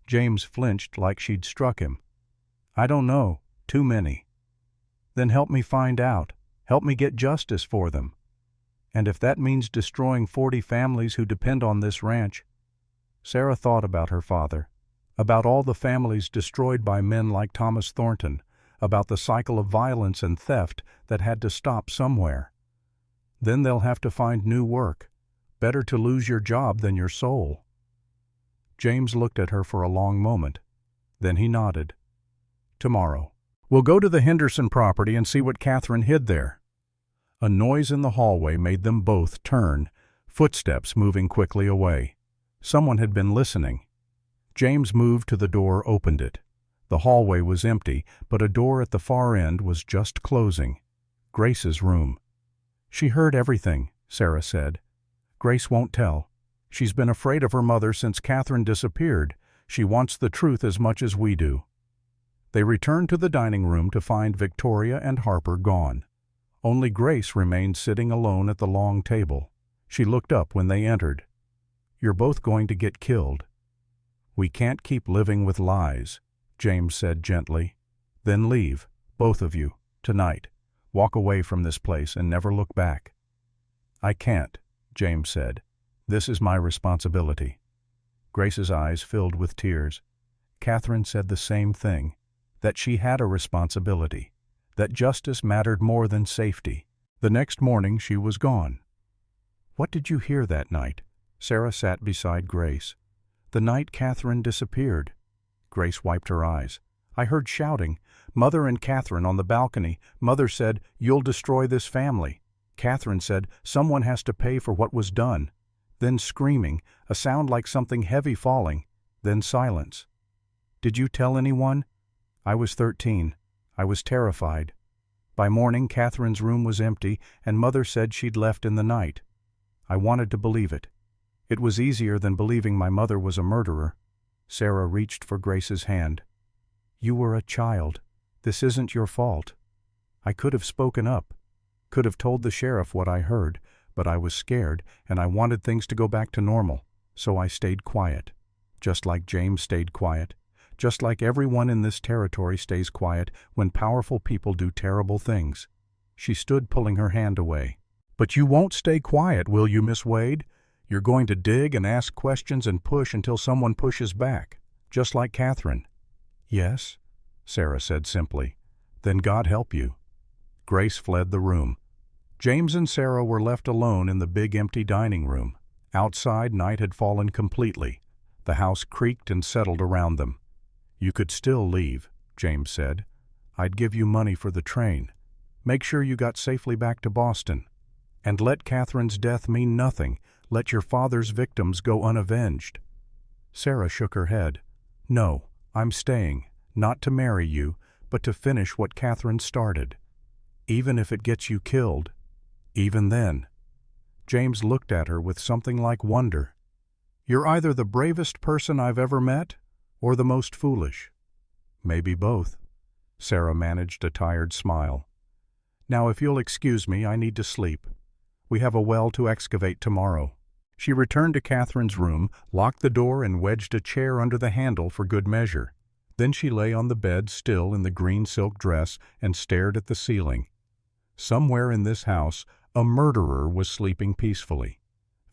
James flinched like she'd struck him. I don't know. Too many. Then help me find out. Help me get justice for them. And if that means destroying 40 families who depend on this ranch. Sarah thought about her father, about all the families destroyed by men like Thomas Thornton, about the cycle of violence and theft that had to stop somewhere. Then they'll have to find new work. Better to lose your job than your soul. James looked at her for a long moment. Then he nodded. Tomorrow. We'll go to the Henderson property and see what Catherine hid there. A noise in the hallway made them both turn, footsteps moving quickly away. Someone had been listening. James moved to the door, opened it. The hallway was empty, but a door at the far end was just closing. Grace's room. She heard everything, Sarah said. Grace won't tell. She's been afraid of her mother since Catherine disappeared. She wants the truth as much as we do. They returned to the dining room to find Victoria and Harper gone. Only Grace remained sitting alone at the long table. She looked up when they entered. You're both going to get killed. We can't keep living with lies, James said gently. Then leave, both of you, tonight. Walk away from this place and never look back. I can't, James said. This is my responsibility. Grace's eyes filled with tears. Catherine said the same thing, that she had a responsibility, that justice mattered more than safety. The next morning she was gone. What did you hear that night? Sarah sat beside Grace. The night Catherine disappeared. Grace wiped her eyes. I heard shouting. Mother and Catherine on the balcony. Mother said, "You'll destroy this family." Catherine said, "Someone has to pay for what was done." Then screaming, a sound like something heavy falling. Then silence. Did you tell anyone? I was 13. I was terrified. By morning, Catherine's room was empty, and Mother said she'd left in the night. I wanted to believe it. It was easier than believing my mother was a murderer. Sarah reached for Grace's hand. You were a child. This isn't your fault. I could have spoken up, could have told the sheriff what I heard, but I was scared and I wanted things to go back to normal, so I stayed quiet. Just like James stayed quiet. Just like everyone in this territory stays quiet when powerful people do terrible things. She stood pulling her hand away. But you won't stay quiet, will you, Miss Wade? You're going to dig and ask questions and push until someone pushes back, just like Catherine. Yes, Sarah said simply. Then God help you. Grace fled the room. James and Sarah were left alone in the big empty dining room. Outside, night had fallen completely. The house creaked and settled around them. You could still leave, James said. I'd give you money for the train. Make sure you got safely back to Boston. And let Catherine's death mean nothing. Let your father's victims go unavenged. Sarah shook her head. No, I'm staying, not to marry you, but to finish what Catherine started. Even if it gets you killed. Even then. James looked at her with something like wonder. You're either the bravest person I've ever met, or the most foolish. Maybe both. Sarah managed a tired smile. Now, if you'll excuse me, I need to sleep. We have a well to excavate tomorrow. She returned to Catherine's room, locked the door, and wedged a chair under the handle for good measure. Then she lay on the bed, still in the green silk dress, and stared at the ceiling. Somewhere in this house, a murderer was sleeping peacefully.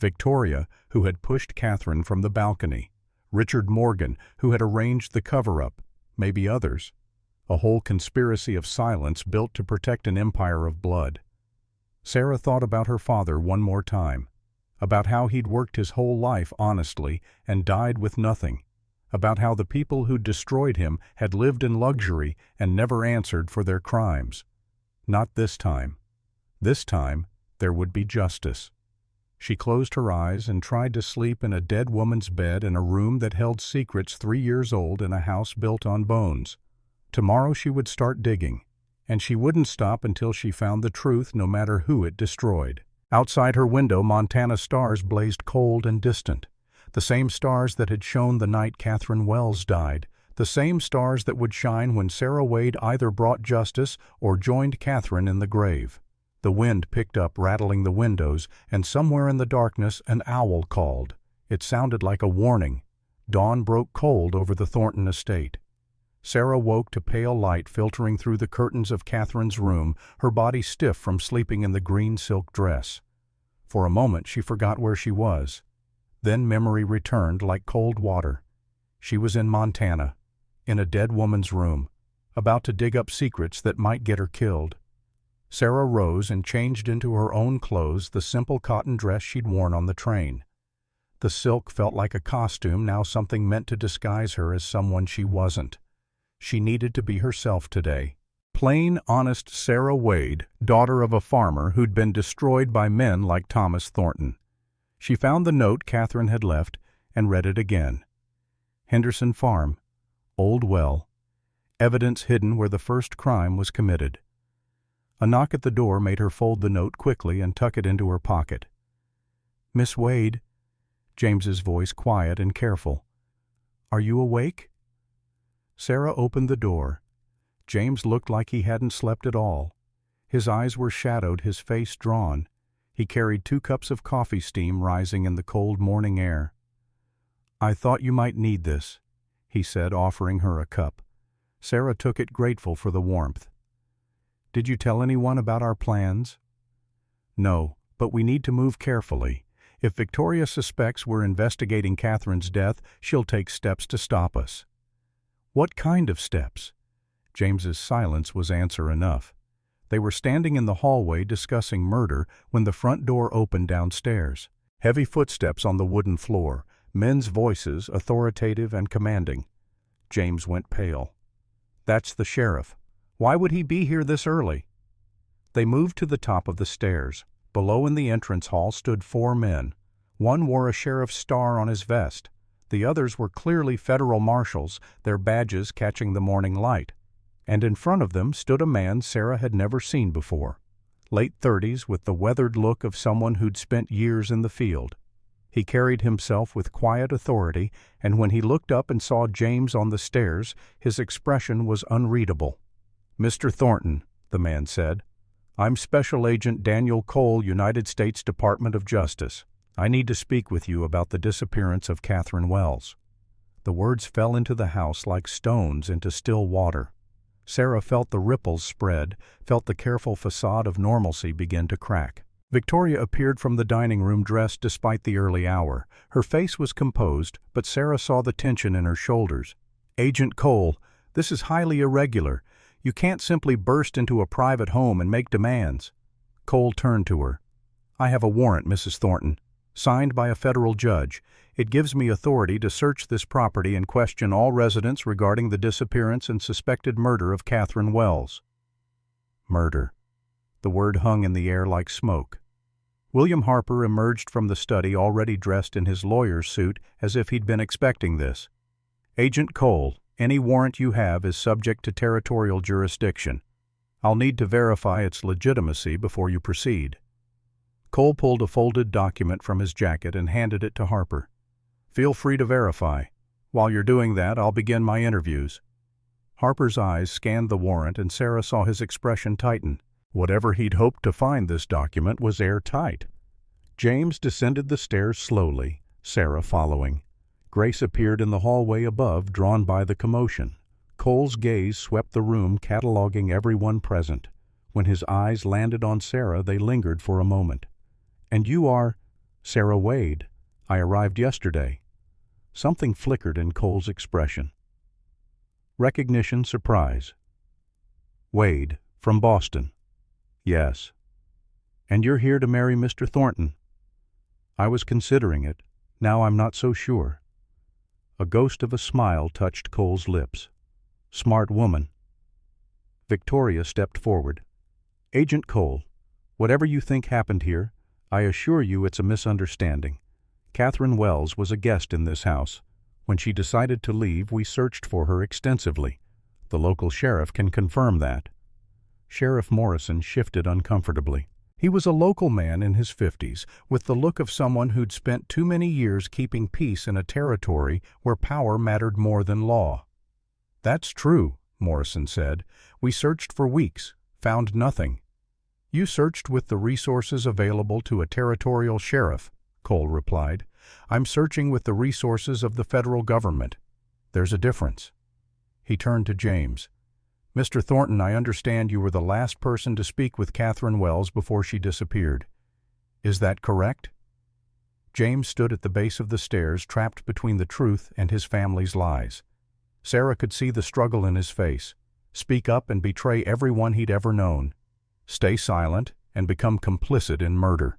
Victoria, who had pushed Catherine from the balcony. Richard Morgan, who had arranged the cover-up. Maybe others. A whole conspiracy of silence built to protect an empire of blood. Sarah thought about her father one more time. About how he'd worked his whole life honestly and died with nothing. About how the people who destroyed him had lived in luxury and never answered for their crimes. Not this time. This time, there would be justice. She closed her eyes and tried to sleep in a dead woman's bed in a room that held secrets 3 years old in a house built on bones. Tomorrow she would start digging, and she wouldn't stop until she found the truth, no matter who it destroyed. Outside her window, Montana stars blazed cold and distant. The same stars that had shone the night Catherine Wells died. The same stars that would shine when Sarah Wade either brought justice or joined Catherine in the grave. The wind picked up, rattling the windows, and somewhere in the darkness an owl called. It sounded like a warning. Dawn broke cold over the Thornton estate. Sarah woke to pale light filtering through the curtains of Catherine's room, her body stiff from sleeping in the green silk dress. For a moment she forgot where she was. Then memory returned like cold water. She was in Montana, in a dead woman's room, about to dig up secrets that might get her killed. Sarah rose and changed into her own clothes, the simple cotton dress she'd worn on the train. The silk felt like a costume, now something meant to disguise her as someone she wasn't. She needed to be herself today. Plain, honest Sarah Wade, daughter of a farmer who'd been destroyed by men like Thomas Thornton. She found the note Catherine had left and read it again. Henderson Farm, Old Well, evidence hidden where the first crime was committed. A knock at the door made her fold the note quickly and tuck it into her pocket. Miss Wade, James's voice quiet and careful. Are you awake? Sarah opened the door. James looked like he hadn't slept at all. His eyes were shadowed, his face drawn. He carried 2 cups of coffee, steam rising in the cold morning air. I thought you might need this, he said, offering her a cup. Sarah took it, grateful for the warmth. Did you tell anyone about our plans? No, but we need to move carefully. If Victoria suspects we're investigating Catherine's death, she'll take steps to stop us. What kind of steps? James's silence was answer enough. They were standing in the hallway discussing murder when the front door opened downstairs. Heavy footsteps on the wooden floor, men's voices authoritative and commanding. James went pale. That's the sheriff. Why would he be here this early? They moved to the top of the stairs. Below in the entrance hall stood 4 men. One wore a sheriff's star on his vest. The others were clearly federal marshals, their badges catching the morning light. and in front of them stood a man Sarah had never seen before. Late 30s, with the weathered look of someone who'd spent years in the field. He carried himself with quiet authority, and when he looked up and saw James on the stairs, his expression was unreadable. "Mr. Thornton," the man said, "I'm Special Agent Daniel Cole, United States Department of Justice. I need to speak with you about the disappearance of Catherine Wells." The words fell into the house like stones into still water. Sarah felt the ripples spread, felt the careful facade of normalcy begin to crack. Victoria appeared from the dining room dressed despite the early hour. Her face was composed, but Sarah saw the tension in her shoulders. "Agent Cole, this is highly irregular. You can't simply burst into a private home and make demands." Cole turned to her. "I have a warrant, Mrs. Thornton, signed by a federal judge. It gives me authority to search this property and question all residents regarding the disappearance and suspected murder of Catherine Wells." Murder. The word hung in the air like smoke. William Harper emerged from the study already dressed in his lawyer's suit as if he'd been expecting this. "Agent Cole, any warrant you have is subject to territorial jurisdiction. I'll need to verify its legitimacy before you proceed." Cole pulled a folded document from his jacket and handed it to Harper. "Feel free to verify. While you're doing that, I'll begin my interviews." Harper's eyes scanned the warrant and Sarah saw his expression tighten. Whatever he'd hoped to find this document was airtight. James descended the stairs slowly, Sarah following. Grace appeared in the hallway above, drawn by the commotion. Cole's gaze swept the room, cataloging everyone present. When his eyes landed on Sarah, they lingered for a moment. "And you are—" "Sarah Wade. I arrived yesterday." Something flickered in Cole's expression. Recognition, surprise. "Wade, from Boston." "Yes." "And you're here to marry Mr. Thornton?" "I was considering it. Now I'm not so sure." A ghost of a smile touched Cole's lips. "Smart woman." Victoria stepped forward. "Agent Cole, whatever you think happened here, I assure you it's a misunderstanding. Catherine Wells was a guest in this house. When she decided to leave, we searched for her extensively. The local sheriff can confirm that." Sheriff Morrison shifted uncomfortably. He was a local man in his 50s, with the look of someone who'd spent too many years keeping peace in a territory where power mattered more than law. "That's true," Morrison said. "We searched for weeks, found nothing." "You searched with the resources available to a territorial sheriff," Cole replied. "I'm searching with the resources of the federal government. There's a difference." He turned to James. "Mr. Thornton, I understand you were the last person to speak with Catherine Wells before she disappeared. Is that correct?" James stood at the base of the stairs, trapped between the truth and his family's lies. Sarah could see the struggle in his face. Speak up and betray everyone he'd ever known. Stay silent and become complicit in murder.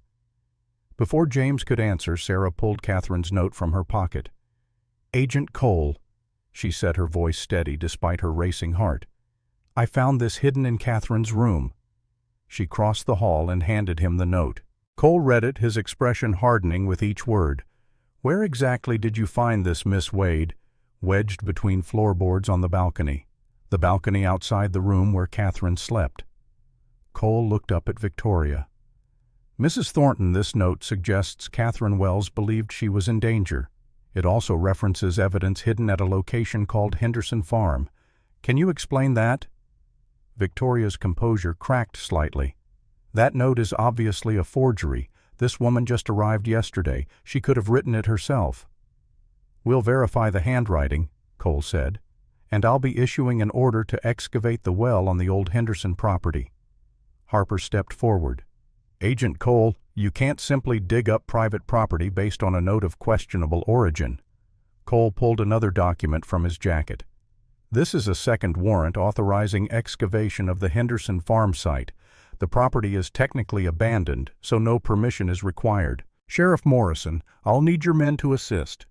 Before James could answer, Sarah pulled Catherine's note from her pocket. "Agent Cole," she said, her voice steady despite her racing heart. "I found this hidden in Catherine's room." She crossed the hall and handed him the note. Cole read it, his expression hardening with each word. "Where exactly did you find this, Miss Wade?" Wedged between floorboards on the balcony outside the room where Catherine slept. Cole looked up at Victoria. "Mrs. Thornton, this note suggests Catherine Wells believed she was in danger. It also references evidence hidden at a location called Henderson Farm. Can you explain that?" Victoria's composure cracked slightly. "That note is obviously a forgery. This woman just arrived yesterday. She could have written it herself." "We'll verify the handwriting," Cole said, "and I'll be issuing an order to excavate the well on the old Henderson property." Harper stepped forward. "Agent Cole, you can't simply dig up private property based on a note of questionable origin." Cole pulled another document from his jacket. "This is a second warrant authorizing excavation of the Henderson farm site. The property is technically abandoned, so no permission is required. Sheriff Morrison, I'll need your men to assist."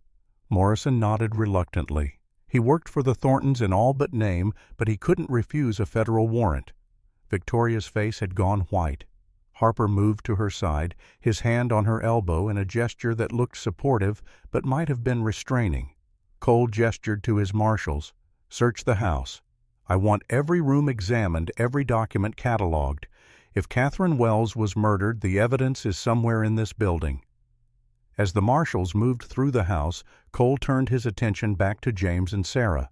Morrison nodded reluctantly. He worked for the Thorntons in all but name, but he couldn't refuse a federal warrant. Victoria's face had gone white. Harper moved to her side, his hand on her elbow in a gesture that looked supportive but might have been restraining. Cole gestured to his marshals. "Search the house. I want every room examined, every document cataloged. If Catherine Wells was murdered, the evidence is somewhere in this building." As the marshals moved through the house, Cole turned his attention back to James and Sarah.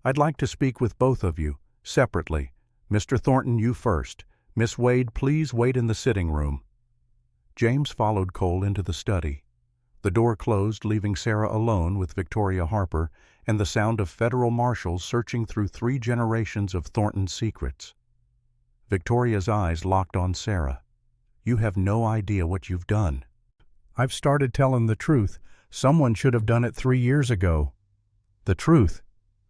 "I'd like to speak with both of you, separately. Mr. Thornton, you first. Miss Wade, please wait in the sitting room." James followed Cole into the study. The door closed, leaving Sarah alone with Victoria Harper and the sound of federal marshals searching through 3 generations of Thornton's secrets. Victoria's eyes locked on Sarah. "You have no idea what you've done." "I've started telling the truth. Someone should have done it 3 years ago." "The truth?"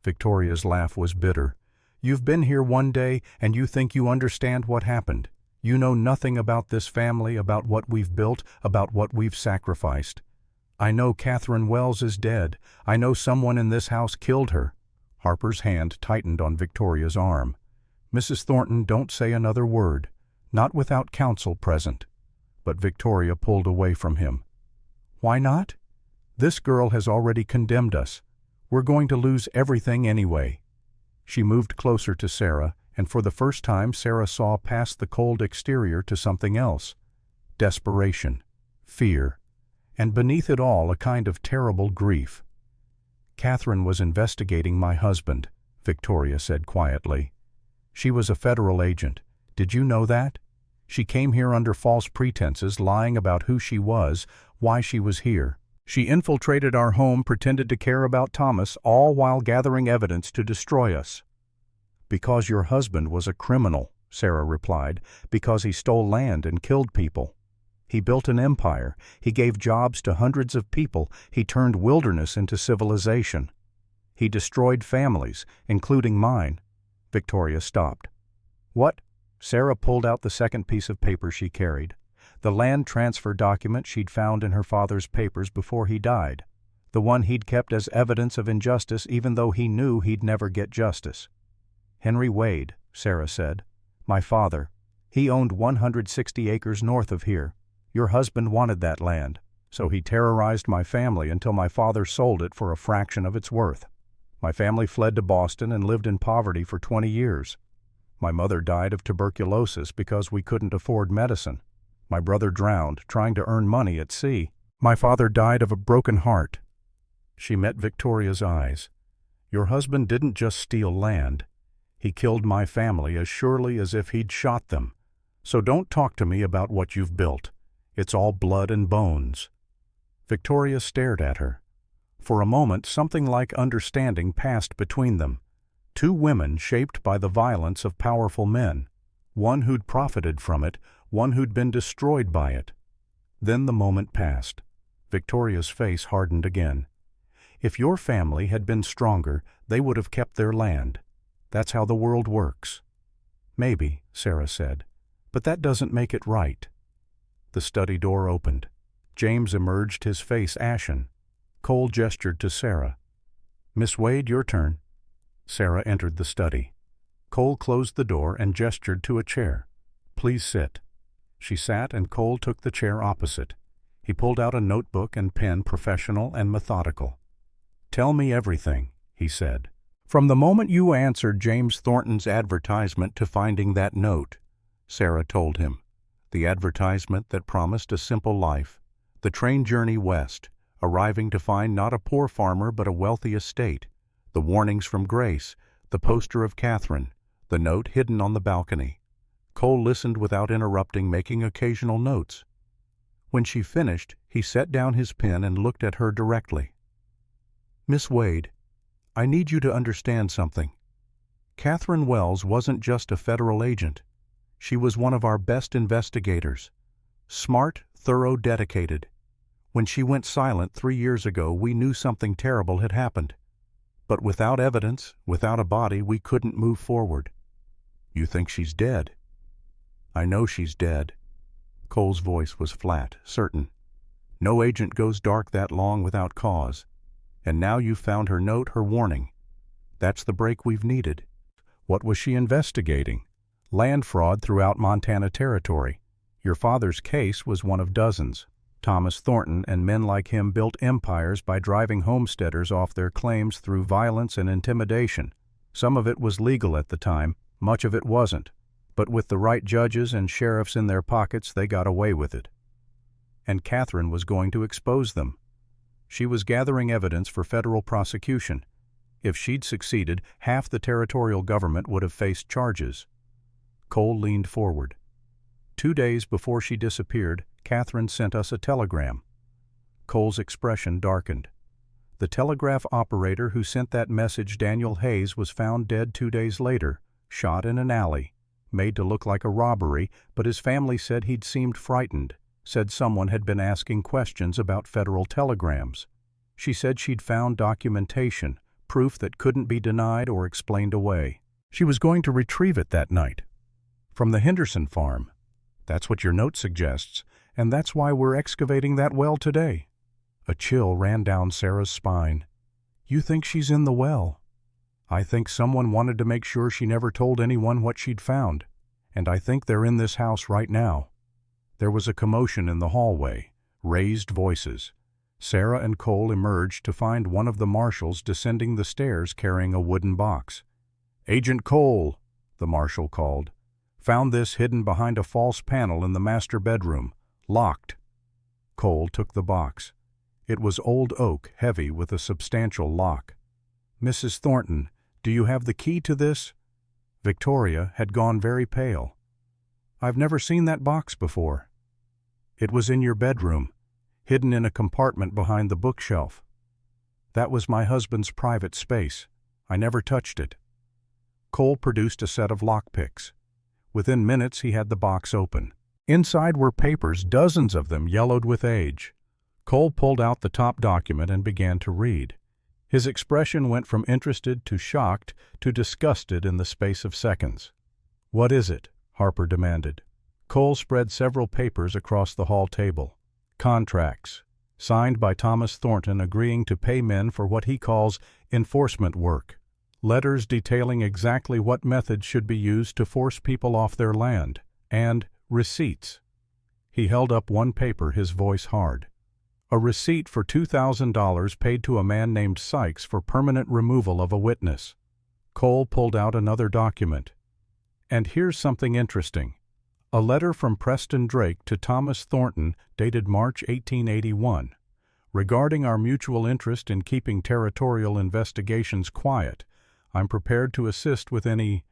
Victoria's laugh was bitter. "You've been here one day and you think you understand what happened. You know nothing about this family, about what we've built, about what we've sacrificed. I know Catherine Wells is dead. I know someone in this house killed her." Harper's hand tightened on Victoria's arm. "Mrs. Thornton, don't say another word. Not without counsel present." But Victoria pulled away from him. "Why not? This girl has already condemned us. We're going to lose everything anyway." She moved closer to Sarah, and for the first time Sarah saw past the cold exterior to something else. Desperation, fear, and beneath it all a kind of terrible grief. "Catherine was investigating my husband," Victoria said quietly. "She was a federal agent. Did you know that? She came here under false pretenses, lying about who she was, why she was here. She infiltrated our home, pretended to care about Thomas, all while gathering evidence to destroy us." "Because your husband was a criminal," Sarah replied, "because he stole land and killed people. He built an empire. He gave jobs to hundreds of people. He turned wilderness into civilization. He destroyed families, including mine." Victoria stopped. "What?" Sarah pulled out the second piece of paper she carried. The land transfer document she'd found in her father's papers before he died. The one he'd kept as evidence of injustice even though he knew he'd never get justice. "Henry Wade," Sarah said. "My father. He owned 160 acres north of here. Your husband wanted that land, so he terrorized my family until my father sold it for a fraction of its worth. My family fled to Boston and lived in poverty for 20 years. My mother died of tuberculosis because we couldn't afford medicine. My brother drowned trying to earn money at sea. My father died of a broken heart." She met Victoria's eyes. "Your husband didn't just steal land. He killed my family as surely as if he'd shot them. So don't talk to me about what you've built. It's all blood and bones." Victoria stared at her. For a moment, something like understanding passed between them. 2 women shaped by the violence of powerful men. One who'd profited from it, one who'd been destroyed by it. Then the moment passed. Victoria's face hardened again. "If your family had been stronger, they would have kept their land. That's how the world works." "Maybe," Sarah said, "but that doesn't make it right." The study door opened. James emerged, his face ashen. Cole gestured to Sarah. "Miss Wade, your turn." Sarah entered the study. Cole closed the door and gestured to a chair. "Please sit." She sat, and Cole took the chair opposite. He pulled out a notebook and pen, professional and methodical. "Tell me everything," he said. "From the moment you answered James Thornton's advertisement to finding that note," Sarah told him. "The advertisement that promised a simple life. The train journey west, arriving to find not a poor farmer but a wealthy estate. The warnings from Grace, the poster of Catherine, the note hidden on the balcony." Cole listened without interrupting, making occasional notes. When she finished, he set down his pen and looked at her directly. "Miss Wade, I need you to understand something. Catherine Wells wasn't just a federal agent. She was one of our best investigators. Smart, thorough, dedicated. When she went silent 3 years ago, we knew something terrible had happened. But without evidence, without a body, we couldn't move forward." "You think she's dead?" "I know she's dead." Cole's voice was flat, certain. "No agent goes dark that long without cause. And now you've found her note, her warning. That's the break we've needed." "What was she investigating?" "Land fraud throughout Montana Territory. Your father's case was one of dozens. Thomas Thornton and men like him built empires by driving homesteaders off their claims through violence and intimidation. Some of it was legal at the time, much of it wasn't, but with the right judges and sheriffs in their pockets, they got away with it. And Catherine was going to expose them. She was gathering evidence for federal prosecution. If she'd succeeded, half the territorial government would have faced charges. Cole leaned forward. 2 days before she disappeared, Catherine sent us a telegram. Cole's expression darkened. The telegraph operator who sent that message, Daniel Hayes, was found dead 2 days later, shot in an alley, made to look like a robbery, but his family said he'd seemed frightened, said someone had been asking questions about federal telegrams. She said she'd found documentation, proof that couldn't be denied or explained away. She was going to retrieve it that night. From the Henderson farm. That's what your note suggests, and that's why we're excavating that well today. A chill ran down Sarah's spine. You think she's in the well? I think someone wanted to make sure she never told anyone what she'd found, and I think they're in this house right now. There was a commotion in the hallway, raised voices. Sarah and Cole emerged to find one of the marshals descending the stairs carrying a wooden box. "Agent Cole," the marshal called. "Found this hidden behind a false panel in the master bedroom, locked." Cole took the box. It was old oak, heavy with a substantial lock. "Mrs. Thornton, do you have the key to this?" Victoria had gone very pale. "I've never seen that box before." "It was in your bedroom, hidden in a compartment behind the bookshelf. That was my husband's private space. I never touched it." Cole produced a set of lockpicks. Within minutes he had the box open. Inside were papers, dozens of them yellowed with age. Cole pulled out the top document and began to read. His expression went from interested to shocked to disgusted in the space of seconds. "What is it?" Harper demanded. Cole spread several papers across the hall table. Contracts, signed by Thomas Thornton agreeing to pay men for what he calls enforcement work. Letters detailing exactly what methods should be used to force people off their land. And receipts. He held up one paper, his voice hard. A receipt for $2,000 paid to a man named Sykes for permanent removal of a witness. Cole pulled out another document. "And here's something interesting. A letter from Preston Drake to Thomas Thornton dated March 1881. Regarding our mutual interest in keeping territorial investigations quiet, I'm prepared to assist with any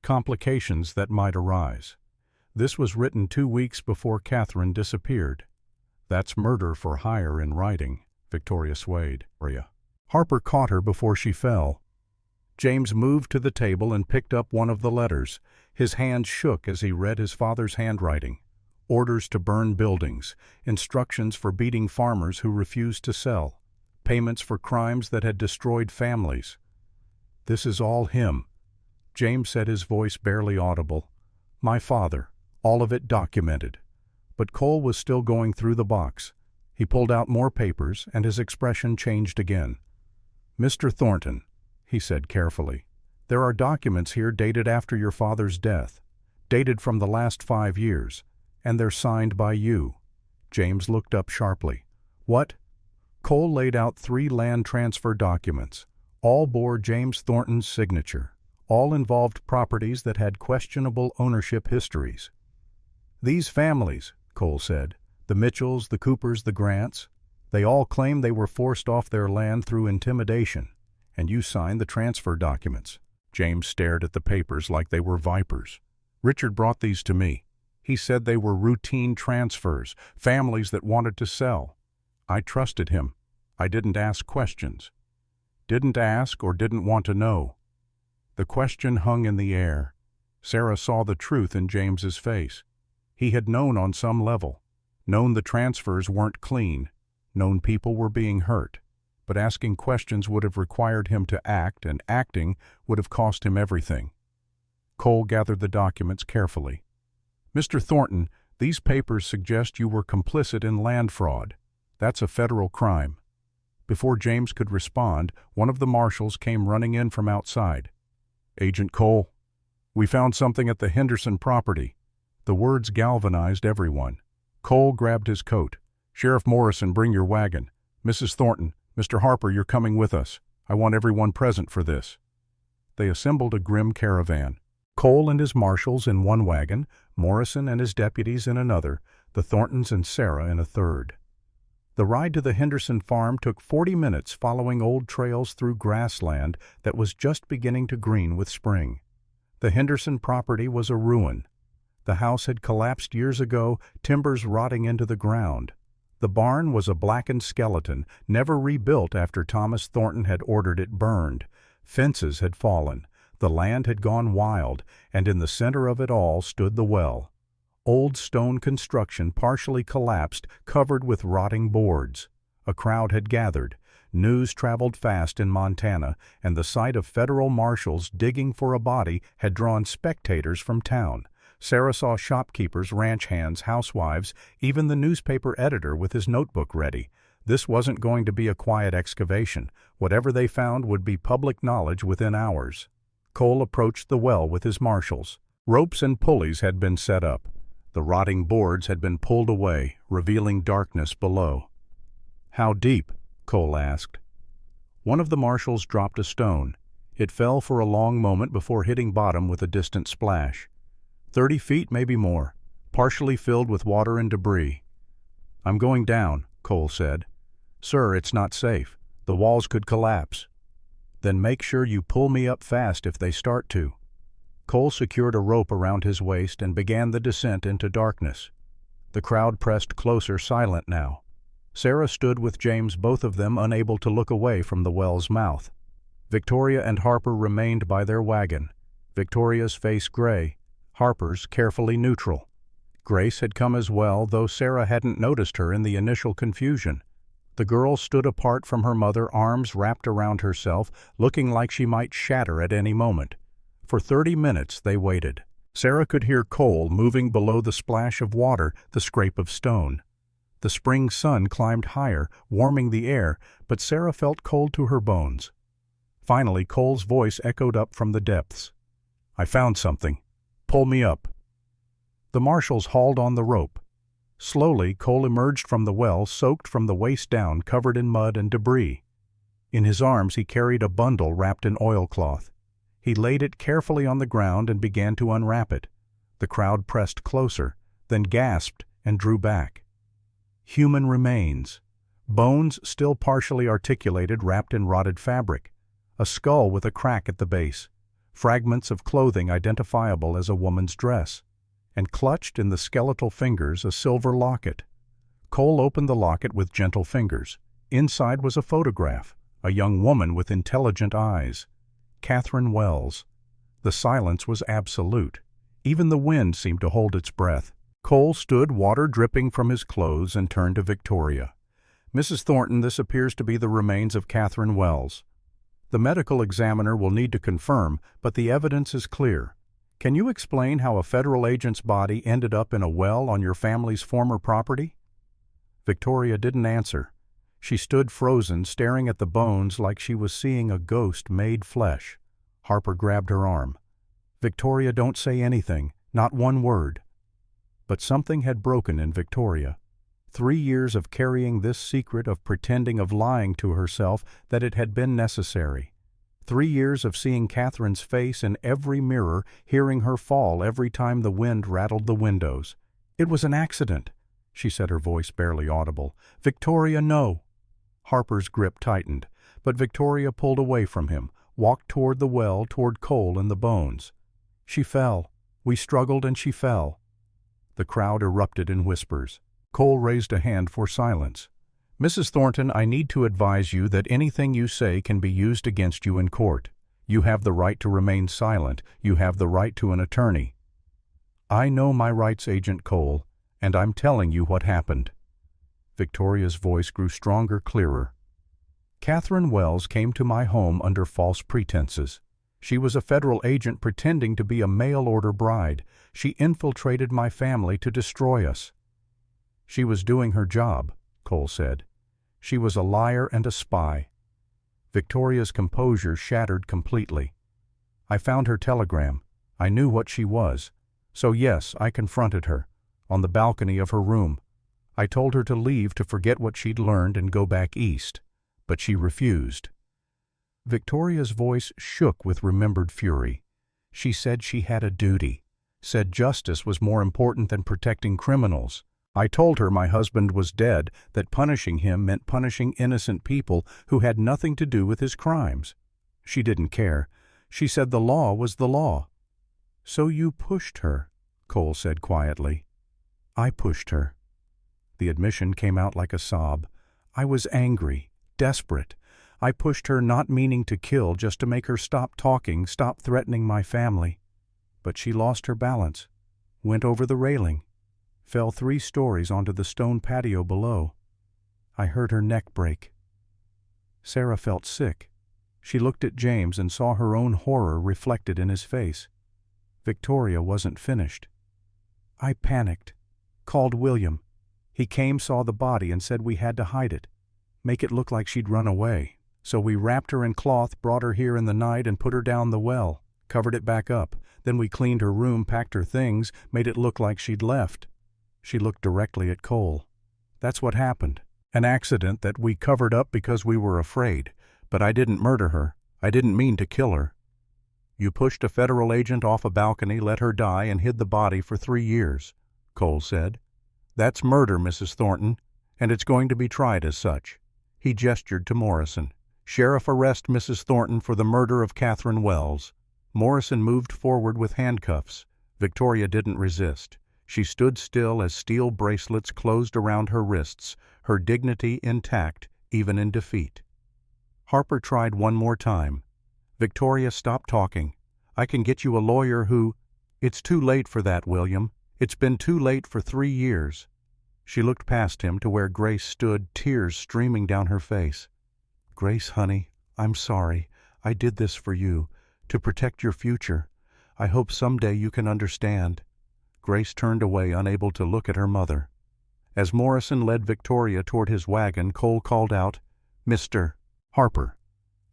complications that might arise." This was written 2 weeks before Catherine disappeared. "That's murder for hire in writing," Victoria swayed. Harper caught her before she fell. James moved to the table and picked up one of the letters. His hand shook as he read his father's handwriting. Orders to burn buildings, instructions for beating farmers who refused to sell, payments for crimes that had destroyed families. "This is all him," James said, his voice barely audible. "My father, all of it documented." But Cole was still going through the box. He pulled out more papers, and his expression changed again. "Mr. Thornton," he said carefully, "there are documents here dated after your father's death, dated from the last 5 years, and they're signed by you." James looked up sharply. "What?" Cole laid out 3 land transfer documents. All bore James Thornton's signature. All involved properties that had questionable ownership histories. "These families," Cole said, "the Mitchells, the Coopers, the Grants, they all claim they were forced off their land through intimidation, and you signed the transfer documents." James stared at the papers like they were vipers. "Richard brought these to me. He said they were routine transfers, families that wanted to sell. I trusted him. I didn't ask questions. Didn't ask or didn't want to know." The question hung in the air. Sarah saw the truth in James's face. He had known on some level, known the transfers weren't clean, known people were being hurt, but asking questions would have required him to act, and acting would have cost him everything. Cole gathered the documents carefully. "Mr. Thornton, these papers suggest you were complicit in land fraud. That's a federal crime." Before James could respond, one of the marshals came running in from outside. "Agent Cole, we found something at the Henderson property." The words galvanized everyone. Cole grabbed his coat. "Sheriff Morrison, bring your wagon. Mrs. Thornton, Mr. Harper, you're coming with us. I want everyone present for this." they assembled a grim caravan. Cole and his marshals in one wagon, Morrison and his deputies in another, the Thorntons and Sarah in a third. The ride to the Henderson farm took 40 minutes, following old trails through grassland that was just beginning to green with spring. The Henderson property was a ruin. The house had collapsed years ago, timbers rotting into the ground. The barn was a blackened skeleton, never rebuilt after Thomas Thornton had ordered it burned. Fences had fallen. The land had gone wild, and in the center of it all stood the well. Old stone construction partially collapsed, covered with rotting boards. A crowd had gathered. News traveled fast in Montana, and the sight of federal marshals digging for a body had drawn spectators from town. Sarah saw shopkeepers, ranch hands, housewives, even the newspaper editor with his notebook ready. This wasn't going to be a quiet excavation. Whatever they found would be public knowledge within hours. Cole approached the well with his marshals. Ropes and pulleys had been set up. The rotting boards had been pulled away, revealing darkness below. "How deep?" Cole asked. One of the marshals dropped a stone. It fell for a long moment before hitting bottom with a distant splash. 30 feet, maybe more, partially filled with water and debris. "I'm going down," Cole said. "Sir, it's not safe. The walls could collapse." "Then make sure you pull me up fast if they start to." Cole secured a rope around his waist and began the descent into darkness. The crowd pressed closer, silent now. Sarah stood with James, both of them unable to look away from the well's mouth. Victoria and Harper remained by their wagon, Victoria's face gray, Harper's carefully neutral. Grace had come as well, though Sarah hadn't noticed her in the initial confusion. The girl stood apart from her mother, arms wrapped around herself, looking like she might shatter at any moment. For 30 minutes they waited. Sarah could hear Cole moving below the splash of water, the scrape of stone. The spring sun climbed higher, warming the air, but Sarah felt cold to her bones. Finally, Cole's voice echoed up from the depths. "I found something. Pull me up." The marshals hauled on the rope. Slowly, Cole emerged from the well, soaked from the waist down, covered in mud and debris. In his arms he carried a bundle wrapped in oilcloth. He laid it carefully on the ground and began to unwrap it. The crowd pressed closer, then gasped and drew back. Human remains. Bones still partially articulated, wrapped in rotted fabric. A skull with a crack at the base. Fragments of clothing identifiable as a woman's dress. And clutched in the skeletal fingers a silver locket. Cole opened the locket with gentle fingers. Inside was a photograph, a young woman with intelligent eyes. Catherine Wells. The silence was absolute. Even the wind seemed to hold its breath. Cole stood, water dripping from his clothes, and turned to Victoria. "Mrs. Thornton, this appears to be the remains of Catherine Wells. The medical examiner will need to confirm, but the evidence is clear. Can you explain how a federal agent's body ended up in a well on your family's former property?" Victoria didn't answer. She stood frozen, staring at the bones like she was seeing a ghost made flesh. Harper grabbed her arm. "Victoria, don't say anything, not one word." But something had broken in Victoria. 3 years of carrying this secret, of pretending, of lying to herself that it had been necessary. 3 years of seeing Catherine's face in every mirror, hearing her fall every time the wind rattled the windows. "It was an accident," she said, her voice barely audible. "Victoria, no." Harper's grip tightened, but Victoria pulled away from him, walked toward the well, toward Cole and the bones. "She fell. We struggled and she fell." The crowd erupted in whispers. Cole raised a hand for silence. "Mrs. Thornton, I need to advise you that anything you say can be used against you in court. You have the right to remain silent. You have the right to an attorney." "I know my rights, Agent Cole, and I'm telling you what happened." Victoria's voice grew stronger, clearer. "Catherine Wells came to my home under false pretenses. She was a federal agent pretending to be a mail-order bride. She infiltrated my family to destroy us." "She was doing her job," Cole said. "She was a liar and a spy." Victoria's composure shattered completely. "I found her telegram. I knew what she was. So yes, I confronted her, on the balcony of her room. I told her to leave, to forget what she'd learned and go back east. But she refused." Victoria's voice shook with remembered fury. She said she had a duty, said justice was more important than protecting criminals. I told her my husband was dead, that punishing him meant punishing innocent people who had nothing to do with his crimes. She didn't care. She said the law was the law. So you pushed her, Cole said quietly. I pushed her. The admission came out like a sob. I was angry, desperate. I pushed her not meaning to kill, just to make her stop talking, stop threatening my family. But she lost her balance, went over the railing, fell 3 stories onto the stone patio below. I heard her neck break. Sarah felt sick. She looked at James and saw her own horror reflected in his face. Victoria wasn't finished. I panicked, called William. He came, saw the body, and said we had to hide it, make it look like she'd run away. So we wrapped her in cloth, brought her here in the night, and put her down the well, covered it back up. Then we cleaned her room, packed her things, made it look like she'd left. She looked directly at Cole. That's what happened. An accident that we covered up because we were afraid. But I didn't murder her. I didn't mean to kill her. You pushed a federal agent off a balcony, let her die, and hid the body for 3 years, Cole said. That's murder, Mrs. Thornton, and it's going to be tried as such. He gestured to Morrison. Sheriff, arrest Mrs. Thornton for the murder of Catherine Wells. Morrison moved forward with handcuffs. Victoria didn't resist. She stood still as steel bracelets closed around her wrists, her dignity intact, even in defeat. Harper tried one more time. Victoria, stop talking. I can get you a lawyer who... It's too late for that, William. It's been too late for 3 years. She looked past him to where Grace stood, tears streaming down her face. Grace, honey, I'm sorry. I did this for you, to protect your future. I hope someday you can understand. Grace turned away, unable to look at her mother. As Morrison led Victoria toward his wagon, Cole called out, Mr. Harper,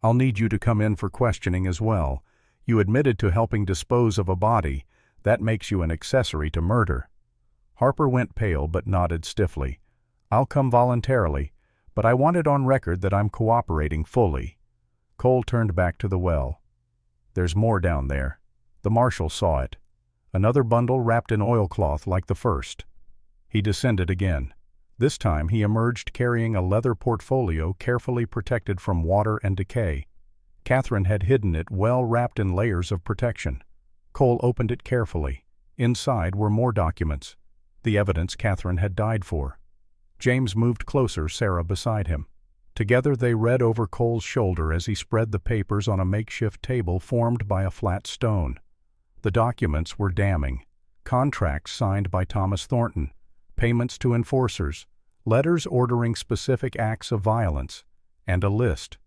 I'll need you to come in for questioning as well. You admitted to helping dispose of a body. That makes you an accessory to murder. Harper went pale but nodded stiffly. I'll come voluntarily, but I want it on record that I'm cooperating fully. Cole turned back to the well. There's more down there. The marshal saw it. Another bundle wrapped in oilcloth like the first. He descended again. This time he emerged carrying a leather portfolio carefully protected from water and decay. Catherine had hidden it well wrapped in layers of protection. Cole opened it carefully. Inside were more documents, the evidence Catherine had died for. James moved closer, Sarah beside him. Together they read over Cole's shoulder as he spread the papers on a makeshift table formed by a flat stone. The documents were damning. Contracts signed by Thomas Thornton, payments to enforcers, letters ordering specific acts of violence, and a list.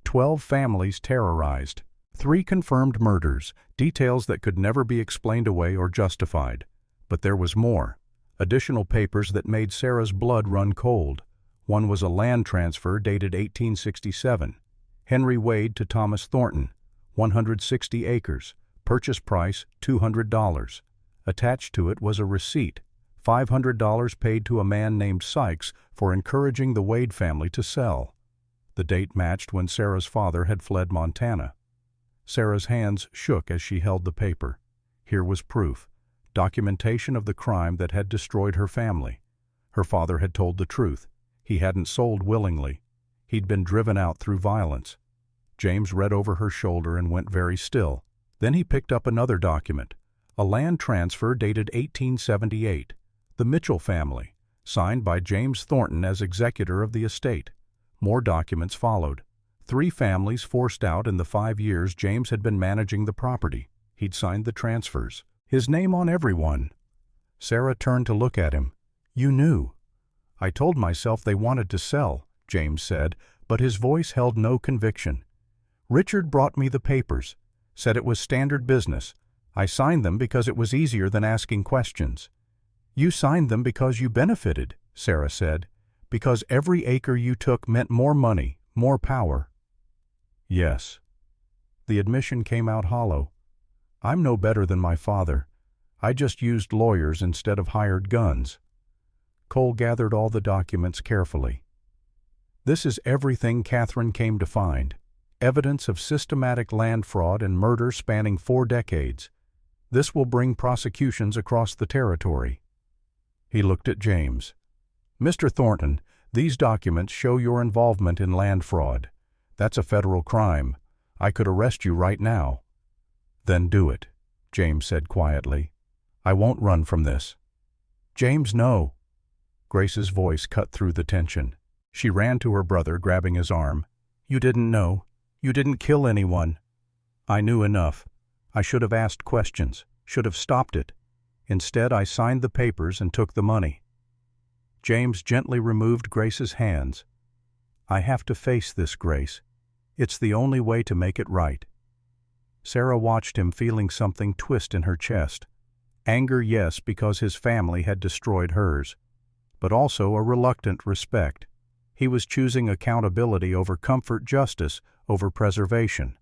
12 families terrorized. 3 confirmed murders, details that could never be explained away or justified. But there was more. Additional papers that made Sarah's blood run cold. One was a land transfer dated 1867. Henry Wade to Thomas Thornton, 160 acres, purchase price $200. Attached to it was a receipt, $500 paid to a man named Sykes for encouraging the Wade family to sell. The date matched when Sarah's father had fled Montana. Sarah's hands shook as she held the paper. Here was proof, documentation of the crime that had destroyed her family. Her father had told the truth. He hadn't sold willingly. He'd been driven out through violence. James read over her shoulder and went very still. Then he picked up another document, a land transfer dated 1878. The Mitchell family, signed by James Thornton as executor of the estate. More documents followed. 3 families forced out in the 5 years James had been managing the property. He'd signed the transfers. His name on every one. Sarah turned to look at him. You knew. I told myself they wanted to sell, James said, but his voice held no conviction. Richard brought me the papers, said it was standard business. I signed them because it was easier than asking questions. You signed them because you benefited, Sarah said, because every acre you took meant more money, more power. Yes. The admission came out hollow. I'm no better than my father. I just used lawyers instead of hired guns. Cole gathered all the documents carefully. This is everything Catherine came to find. evidence of systematic land fraud and murder spanning 4 decades. This will bring prosecutions across the territory." He looked at James. "Mr. Thornton, these documents show your involvement in land fraud. That's a federal crime. I could arrest you right now." "Then do it," James said quietly. "I won't run from this." "James, no." Grace's voice cut through the tension. She ran to her brother, grabbing his arm. "You didn't know. You didn't kill anyone." "I knew enough. I should have asked questions, should have stopped it. Instead, I signed the papers and took the money." James gently removed Grace's hands. "I have to face this, Grace. It's the only way to make it right." Sarah watched him, feeling something twist in her chest. Anger, yes, because his family had destroyed hers, but also a reluctant respect. He was choosing accountability over comfort, justice over preservation.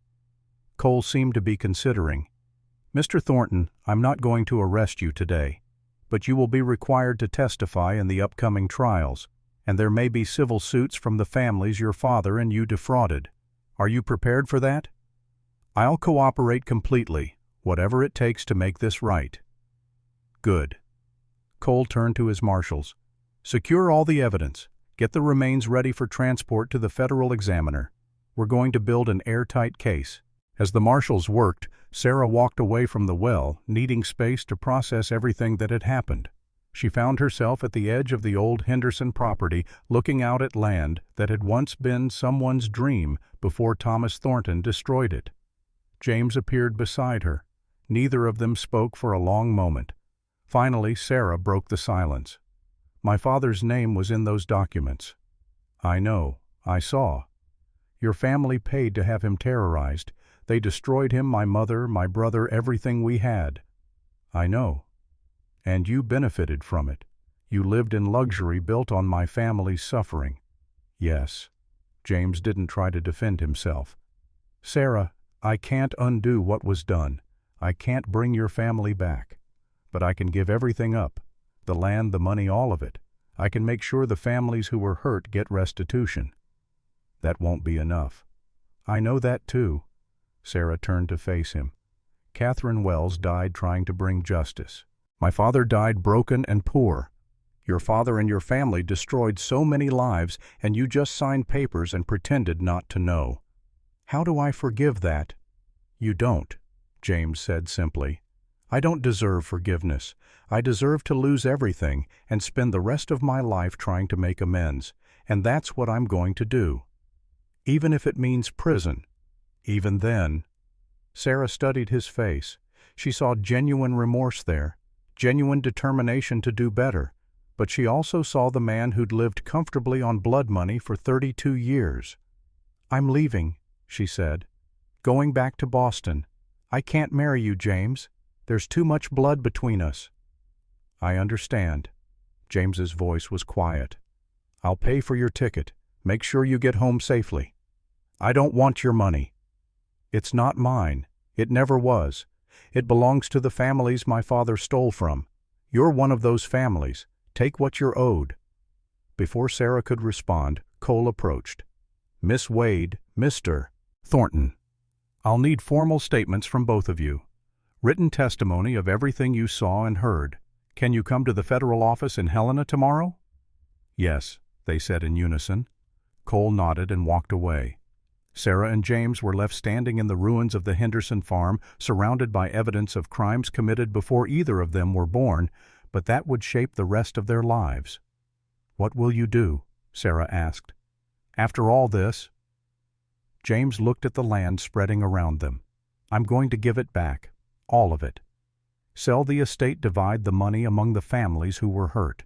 Cole seemed to be considering. "Mr. Thornton, I'm not going to arrest you today, but you will be required to testify in the upcoming trials, and there may be civil suits from the families your father and you defrauded. Are you prepared for that?" "I'll cooperate completely, whatever it takes to make this right." "Good." Cole turned to his marshals. "Secure all the evidence. Get the remains ready for transport to the federal examiner. We're going to build an airtight case." As the marshals worked, Sarah walked away from the well, needing space to process everything that had happened. She found herself at the edge of the old Henderson property, looking out at land that had once been someone's dream before Thomas Thornton destroyed it. James appeared beside her. Neither of them spoke for a long moment. Finally, Sarah broke the silence. "My father's name was in those documents." "I know. I saw. Your family paid to have him terrorized. They destroyed him, my mother, my brother, everything we had." "I know. And you benefited from it. You lived in luxury built on my family's suffering." "Yes." James didn't try to defend himself. "Sarah, I can't undo what was done. I can't bring your family back. But I can give everything up. The land, the money, all of it. I can make sure the families who were hurt get restitution." "That won't be enough." "I know that too." Sarah turned to face him. "Catherine Wells died trying to bring justice. My father died broken and poor. Your father and your family destroyed so many lives, and you just signed papers and pretended not to know. How do I forgive that?" "You don't," James said simply. "I don't deserve forgiveness. I deserve to lose everything and spend the rest of my life trying to make amends, and that's what I'm going to do. Even if it means prison. Even then." Sarah studied his face. She saw genuine remorse there, genuine determination to do better, but she also saw the man who'd lived comfortably on blood money for 32 years. "I'm leaving," she said. "Going back to Boston. I can't marry you, James. There's too much blood between us." "I understand." James's voice was quiet. "I'll pay for your ticket. Make sure you get home safely." "I don't want your money." "It's not mine. It never was. It belongs to the families my father stole from. You're one of those families. Take what you're owed." Before Sarah could respond, Cole approached. "Miss Wade, Mr. Thornton, I'll need formal statements from both of you. Written testimony of everything you saw and heard. Can you come to the federal office in Helena tomorrow?" "Yes," they said in unison. Cole nodded and walked away. Sarah and James were left standing in the ruins of the Henderson farm, surrounded by evidence of crimes committed before either of them were born, but that would shape the rest of their lives. "What will you do?" Sarah asked. "After all this?" James looked at the land spreading around them. "I'm going to give it back. All of it. Sell the estate, divide the money among the families who were hurt.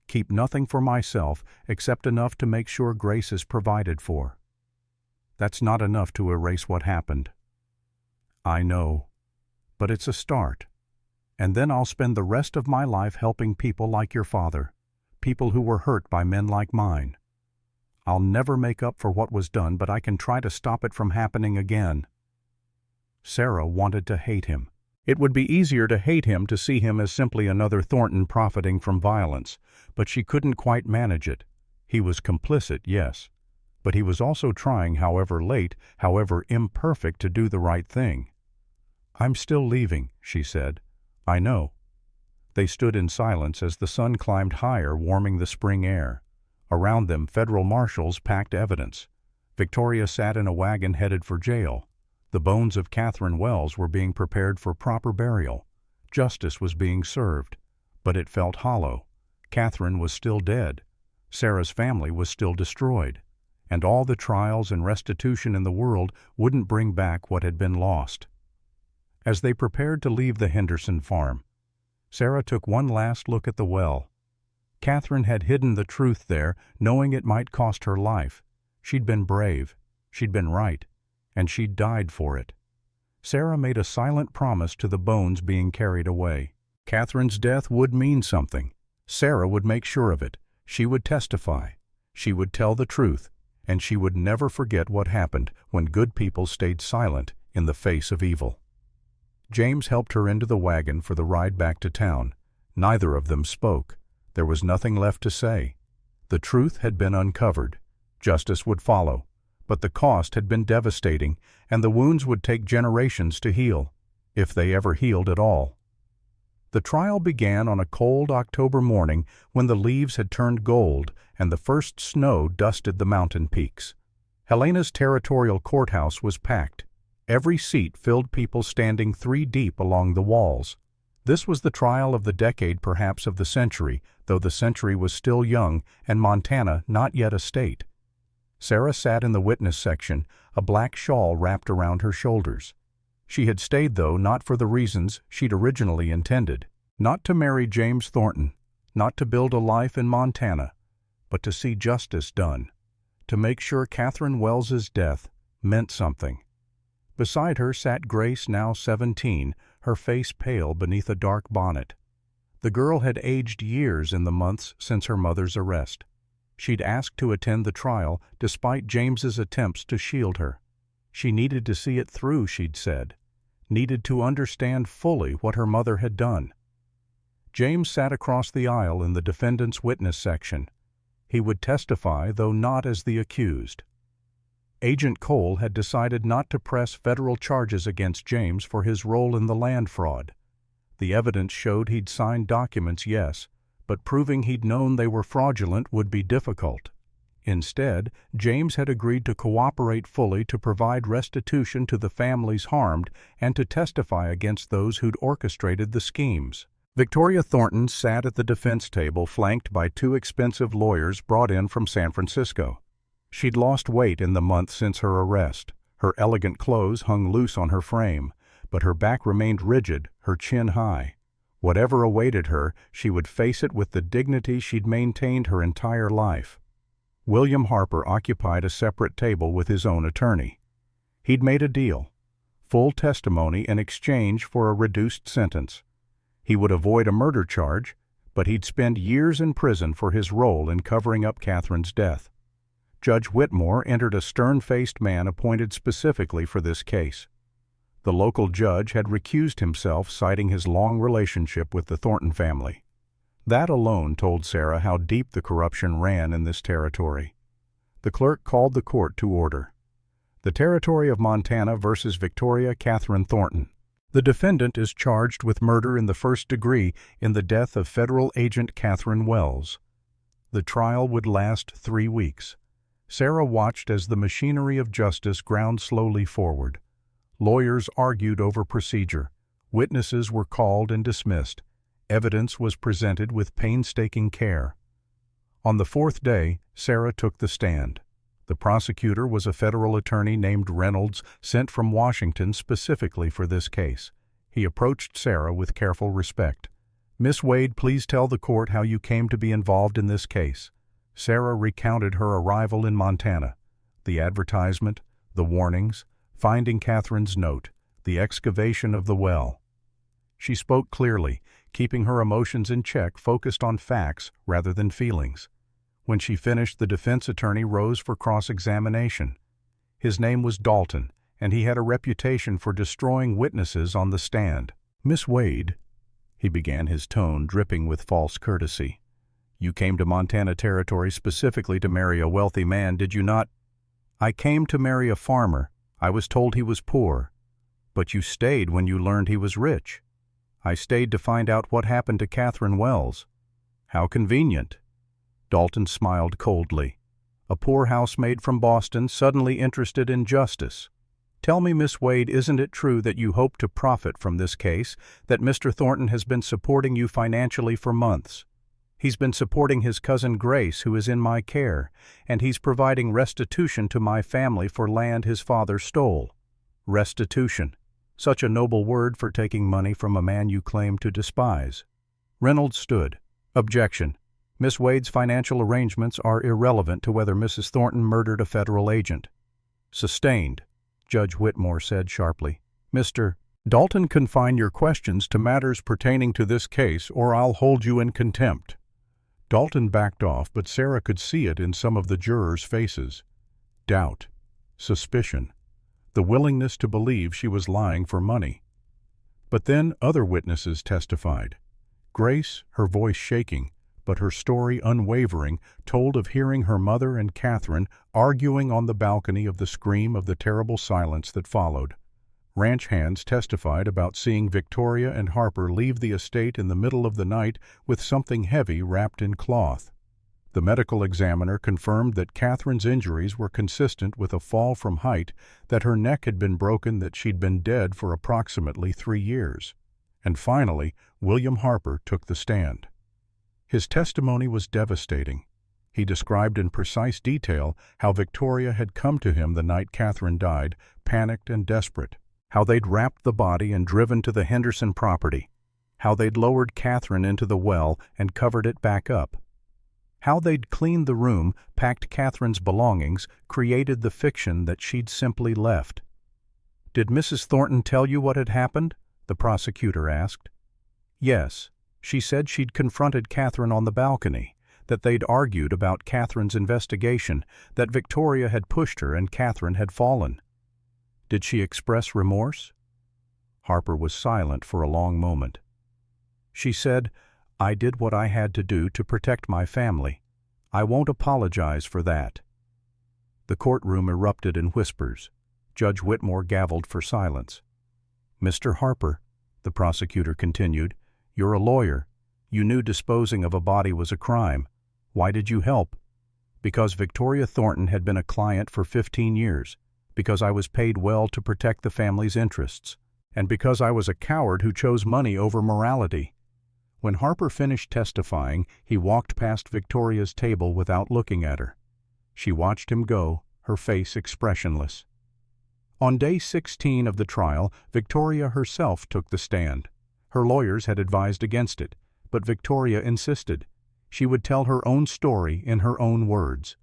Keep nothing for myself except enough to make sure Grace is provided for. That's not enough to erase what happened." "I know. But it's a start. And then I'll spend the rest of my life helping people like your father, people who were hurt by men like mine. I'll never make up for what was done, but I can try to stop it from happening again." Sarah wanted to hate him. It would be easier to hate him, to see him as simply another Thornton profiting from violence, but she couldn't quite manage it. He was complicit, yes, but he was also trying, however late, however imperfect, to do the right thing. "I'm still leaving," she said. "I know." They stood in silence as the sun climbed higher, warming the spring air. Around them, federal marshals packed evidence. Victoria sat in a wagon headed for jail. The bones of Catherine Wells were being prepared for proper burial. Justice was being served. But it felt hollow. Catherine was still dead. Sarah's family was still destroyed. And all the trials and restitution in the world wouldn't bring back what had been lost. As they prepared to leave the Henderson farm, Sarah took one last look at the well. Catherine had hidden the truth there, knowing it might cost her life. She'd been brave, she'd been right, and she'd died for it. Sarah made a silent promise to the bones being carried away. Catherine's death would mean something. Sarah would make sure of it. She would testify. She would tell the truth, and she would never forget what happened when good people stayed silent in the face of evil. James helped her into the wagon for the ride back to town. Neither of them spoke. There was nothing left to say. The truth had been uncovered. Justice would follow. But the cost had been devastating, and the wounds would take generations to heal, if they ever healed at all. The trial began on a cold October morning when the leaves had turned gold and the first snow dusted the mountain peaks. Helena's territorial courthouse was packed. Every seat filled, people standing 3 deep along the walls. This was the trial of the decade, perhaps of the century, though the century was still young and Montana not yet a state. Sarah sat in the witness section, a black shawl wrapped around her shoulders. She had stayed, though, not for the reasons she'd originally intended. Not to marry James Thornton, not to build a life in Montana, but to see justice done, to make sure Catherine Wells's death meant something. Beside her sat Grace, now 17, her face pale beneath a dark bonnet. The girl had aged years in the months since her mother's arrest. She'd asked to attend the trial despite James's attempts to shield her. She needed to see it through, she'd said, needed to understand fully what her mother had done. James sat across the aisle in the defendant's witness section. He would testify, though not as the accused. Agent Cole had decided not to press federal charges against James for his role in the land fraud. The evidence showed he'd signed documents, yes, but proving he'd known they were fraudulent would be difficult. Instead, James had agreed to cooperate fully to provide restitution to the families harmed and to testify against those who'd orchestrated the schemes. Victoria Thornton sat at the defense table, flanked by 2 expensive lawyers brought in from San Francisco. She'd lost weight in the month since her arrest. Her elegant clothes hung loose on her frame, but her back remained rigid, her chin high. Whatever awaited her, she would face it with the dignity she'd maintained her entire life. William Harper occupied a separate table with his own attorney. He'd made a deal: full testimony in exchange for a reduced sentence. He would avoid a murder charge, but he'd spend years in prison for his role in covering up Catherine's death. Judge Whitmore entered, a stern-faced man appointed specifically for this case. The local judge had recused himself, citing his long relationship with the Thornton family. That alone told Sarah how deep the corruption ran in this territory. The clerk called the court to order. The territory of Montana versus Victoria Catherine Thornton. The defendant is charged with murder in the first degree in the death of federal agent Catherine Wells. The trial would last 3 weeks. Sarah watched as the machinery of justice ground slowly forward. Lawyers argued over procedure. Witnesses were called and dismissed. Evidence was presented with painstaking care. On the 4th day, Sarah took the stand. The prosecutor was a federal attorney named Reynolds, sent from Washington specifically for this case. He approached Sarah with careful respect. "Miss Wade, please tell the court how you came to be involved in this case." Sarah recounted her arrival in Montana, the advertisement, the warnings, finding Catherine's note, the excavation of the well. She spoke clearly, keeping her emotions in check, focused on facts rather than feelings. When she finished, the defense attorney rose for cross-examination. His name was Dalton, and he had a reputation for destroying witnesses on the stand. "Miss Wade," he began, his tone dripping with false courtesy, "you came to Montana Territory specifically to marry a wealthy man, did you not?" I came to marry a farmer. I was told he was poor. But you stayed when you learned he was rich. I stayed to find out what happened to Catherine Wells. How convenient." Dalton smiled coldly. A poor housemaid from Boston suddenly interested in justice. "Tell me, Miss Wade, isn't it true that you hope to profit from this case, that Mr. Thornton has been supporting you financially for months? He's been supporting his cousin Grace, who is in my care, and he's providing restitution to my family for land his father stole." Restitution. Such a noble word for taking money from a man you claim to despise. Reynolds stood. "Objection. Miss Wade's financial arrangements are irrelevant to whether Mrs. Thornton murdered a federal agent." Sustained. Judge Whitmore said sharply. "Mr. Dalton, confine your questions to matters pertaining to this case, or I'll hold you in contempt." Dalton backed off, but Sarah could see it in some of the jurors' faces. Doubt. Suspicion. The willingness to believe she was lying for money. But then other witnesses testified. Grace, her voice shaking, but her story unwavering, told of hearing her mother and Catherine arguing on the balcony of the scream of the terrible silence that followed. Ranch hands testified about seeing Victoria and Harper leave the estate in the middle of the night with something heavy wrapped in cloth. The medical examiner confirmed that Catherine's injuries were consistent with a fall from height, that her neck had been broken, that she'd been dead for approximately 3 years. And finally, William Harper took the stand. His testimony was devastating. He described in precise detail how Victoria had come to him the night Catherine died, panicked and desperate, how they'd wrapped the body and driven to the Henderson property, how they'd lowered Catherine into the well and covered it back up, how they'd cleaned the room, packed Catherine's belongings, created the fiction that she'd simply left. "Did Mrs. Thornton tell you what had happened?" the prosecutor asked. "Yes. She said she'd confronted Catherine on the balcony, that they'd argued about Catherine's investigation, that Victoria had pushed her and Catherine had fallen." "Did she express remorse?" Harper was silent for a long moment. "She said, 'I did what I had to do to protect my family. I won't apologize for that.'" The courtroom erupted in whispers. Judge Whitmore gavelled for silence. "Mr. Harper," the prosecutor continued, "you're a lawyer. You knew disposing of a body was a crime. Why did you help?" "Because Victoria Thornton had been a client for 15 years, because I was paid well to protect the family's interests, and because I was a coward who chose money over morality." When Harper finished testifying, he walked past Victoria's table without looking at her. She watched him go, her face expressionless. On day 16 of the trial, Victoria herself took the stand. Her lawyers had advised against it, but Victoria insisted. She would tell her own story in her own words.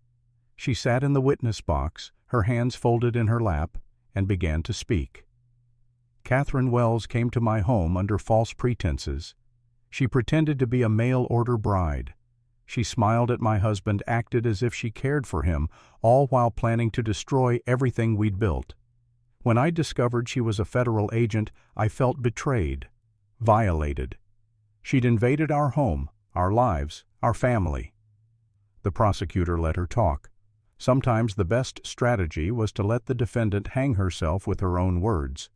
She sat in the witness box, her hands folded in her lap, and began to speak. "Catherine Wells came to my home under false pretenses. She pretended to be a mail-order bride. She smiled at my husband, acted as if she cared for him, all while planning to destroy everything we'd built. When I discovered she was a federal agent, I felt betrayed, violated. She'd invaded our home, our lives, our family." The prosecutor let her talk. Sometimes the best strategy was to let the defendant hang herself with her own words.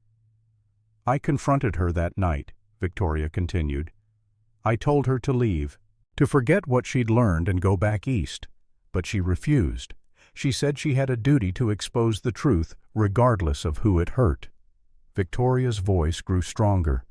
"I confronted her that night," Victoria continued. "I told her to leave, to forget what she'd learned and go back east. But she refused. She said she had a duty to expose the truth, regardless of who it hurt." Victoria's voice grew stronger.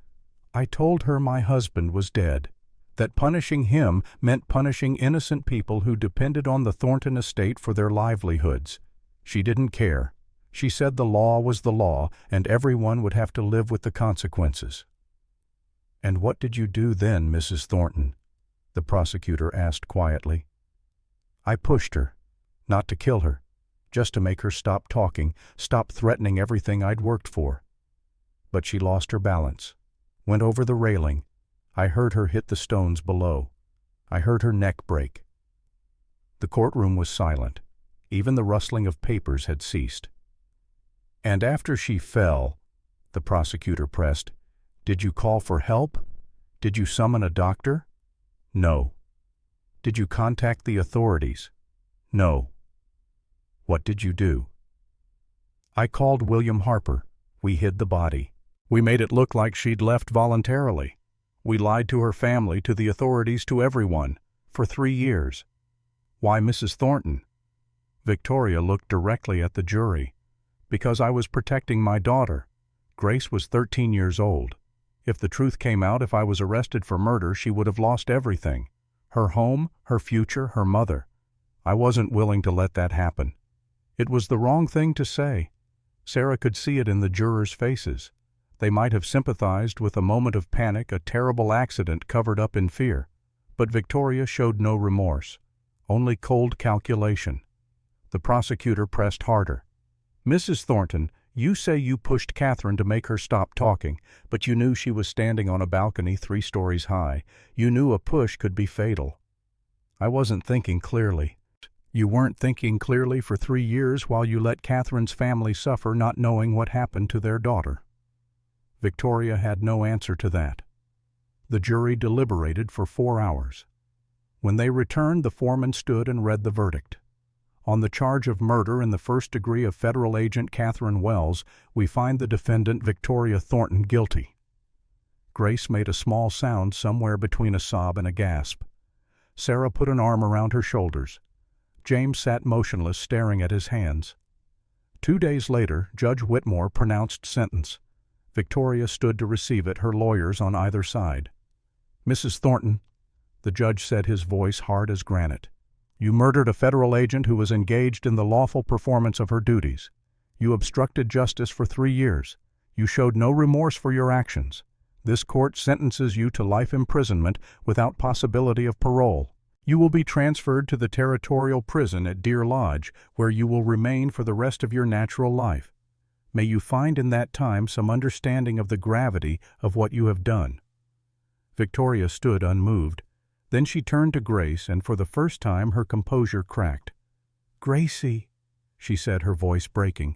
"I told her my husband was dead, that punishing him meant punishing innocent people who depended on the Thornton estate for their livelihoods. She didn't care. She said the law was the law, and everyone would have to live with the consequences." "And what did you do then, Mrs. Thornton?" the prosecutor asked quietly. "I pushed her, not to kill her, just to make her stop talking, stop threatening everything I'd worked for. But she lost her balance, went over the railing. I heard her hit the stones below. I heard her neck break." The courtroom was silent. Even the rustling of papers had ceased. "And after she fell," the prosecutor pressed, "did you call for help? Did you summon a doctor?" "No." "Did you contact the authorities?" "No." "What did you do?" I called William Harper. We hid the body. We made it look like she'd left voluntarily. We lied to her family, to the authorities, to everyone, for 3 years. Why, Mrs. Thornton? Victoria looked directly at the jury. Because I was protecting my daughter. Grace was 13 years old. If the truth came out, if I was arrested for murder, she would have lost everything. Her home, her future, her mother. I wasn't willing to let that happen. It was the wrong thing to say. Sarah could see it in the jurors' faces. They might have sympathized with a moment of panic, a terrible accident covered up in fear. But Victoria showed no remorse, only cold calculation. The prosecutor pressed harder. Mrs. Thornton, you say you pushed Catherine to make her stop talking, but you knew she was standing on a balcony 3 stories high. You knew a push could be fatal. I wasn't thinking clearly. You weren't thinking clearly for 3 years while you let Catherine's family suffer not knowing what happened to their daughter. Victoria had no answer to that. The jury deliberated for 4 hours. When they returned, the foreman stood and read the verdict. On the charge of murder in the first degree of federal agent Catherine Wells, we find the defendant Victoria Thornton guilty. Grace made a small sound somewhere between a sob and a gasp. Sarah put an arm around her shoulders. James sat motionless, staring at his hands. 2 days later, Judge Whitmore pronounced sentence. Victoria stood to receive it, her lawyers on either side. Mrs. Thornton, the judge said, his voice hard as granite. You murdered a federal agent who was engaged in the lawful performance of her duties. You obstructed justice for 3 years. You showed no remorse for your actions. This court sentences you to life imprisonment without possibility of parole. You will be transferred to the territorial prison at Deer Lodge, where you will remain for the rest of your natural life. May you find in that time some understanding of the gravity of what you have done. Victoria stood unmoved. Then she turned to Grace, and for the first time her composure cracked. Gracie, she said, her voice breaking,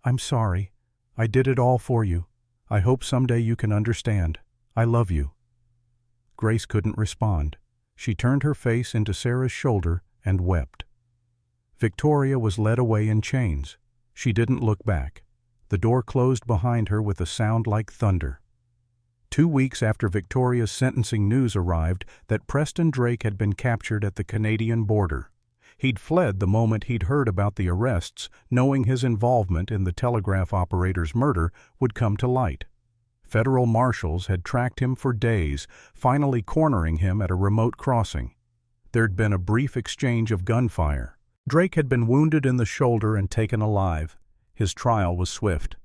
I'm sorry. I did it all for you. I hope someday you can understand. I love you. Grace couldn't respond. She turned her face into Sarah's shoulder and wept. Victoria was led away in chains. She didn't look back. The door closed behind her with a sound like thunder. 2 weeks after Victoria's sentencing, news arrived that Preston Drake had been captured at the Canadian border. He'd fled the moment he'd heard about the arrests, knowing his involvement in the telegraph operator's murder would come to light. Federal marshals had tracked him for days, finally cornering him at a remote crossing. There'd been a brief exchange of gunfire. Drake had been wounded in the shoulder and taken alive. His trial was swift.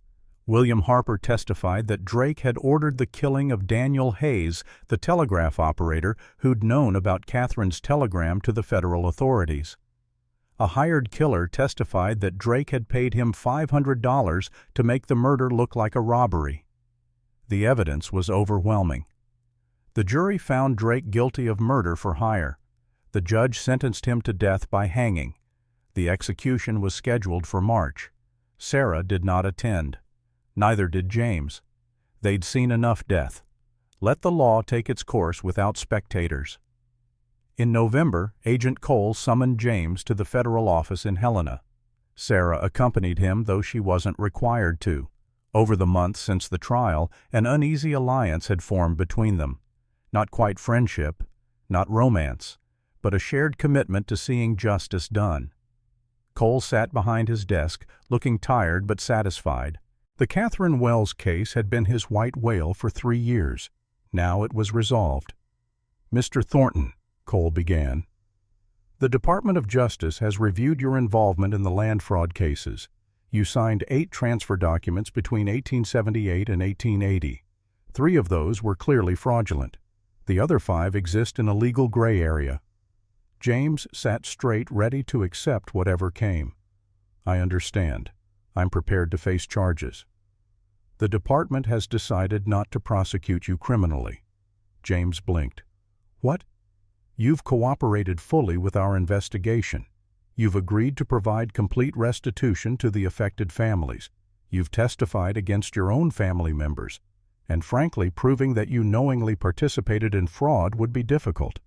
William Harper testified that Drake had ordered the killing of Daniel Hayes, the telegraph operator who'd known about Catherine's telegram to the federal authorities. A hired killer testified that Drake had paid him $500 to make the murder look like a robbery. The evidence was overwhelming. The jury found Drake guilty of murder for hire. The judge sentenced him to death by hanging. The execution was scheduled for March. Sarah did not attend. Neither did James. They'd seen enough death. Let the law take its course without spectators. In November, Agent Cole summoned James to the federal office in Helena. Sarah accompanied him, though she wasn't required to. Over the months since the trial, an uneasy alliance had formed between them. Not quite friendship, not romance, but a shared commitment to seeing justice done. Cole sat behind his desk, looking tired but satisfied. The Catherine Wells case had been his white whale for 3 years. Now it was resolved. Mr. Thornton, Cole began, the Department of Justice has reviewed your involvement in the land fraud cases. You signed 8 transfer documents between 1878 and 1880. 3 of those were clearly fraudulent. The other 5 exist in a legal gray area. James sat straight, ready to accept whatever came. I understand. I'm prepared to face charges. The department has decided not to prosecute you criminally. James blinked. What? You've cooperated fully with our investigation. You've agreed to provide complete restitution to the affected families. You've testified against your own family members. And frankly, proving that you knowingly participated in fraud would be difficult.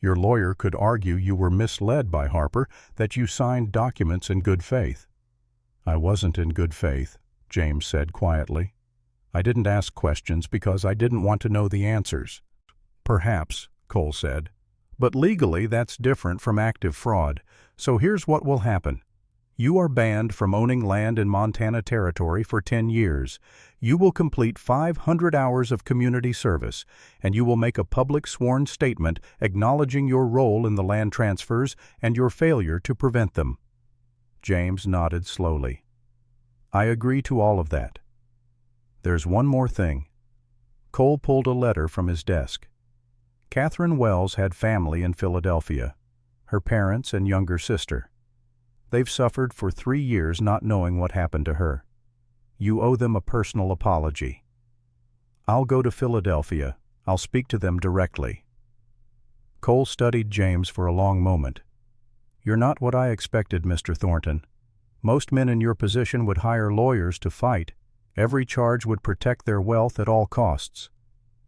Your lawyer could argue you were misled by Harper, that you signed documents in good faith. I wasn't in good faith, James said quietly. I didn't ask questions because I didn't want to know the answers. Perhaps, Cole said. But legally that's different from active fraud, so here's what will happen. You are banned from owning land in Montana Territory for 10 years. You will complete 500 hours of community service, and you will make a public sworn statement acknowledging your role in the land transfers and your failure to prevent them. James nodded slowly. I agree to all of that. There's one more thing. Cole pulled a letter from his desk. Catherine Wells had family in Philadelphia, her parents and younger sister. They've suffered for 3 years not knowing what happened to her. You owe them a personal apology. I'll go to Philadelphia. I'll speak to them directly. Cole studied James for a long moment. You're not what I expected, Mr. Thornton. Most men in your position would hire lawyers to fight. Every charge would protect their wealth at all costs.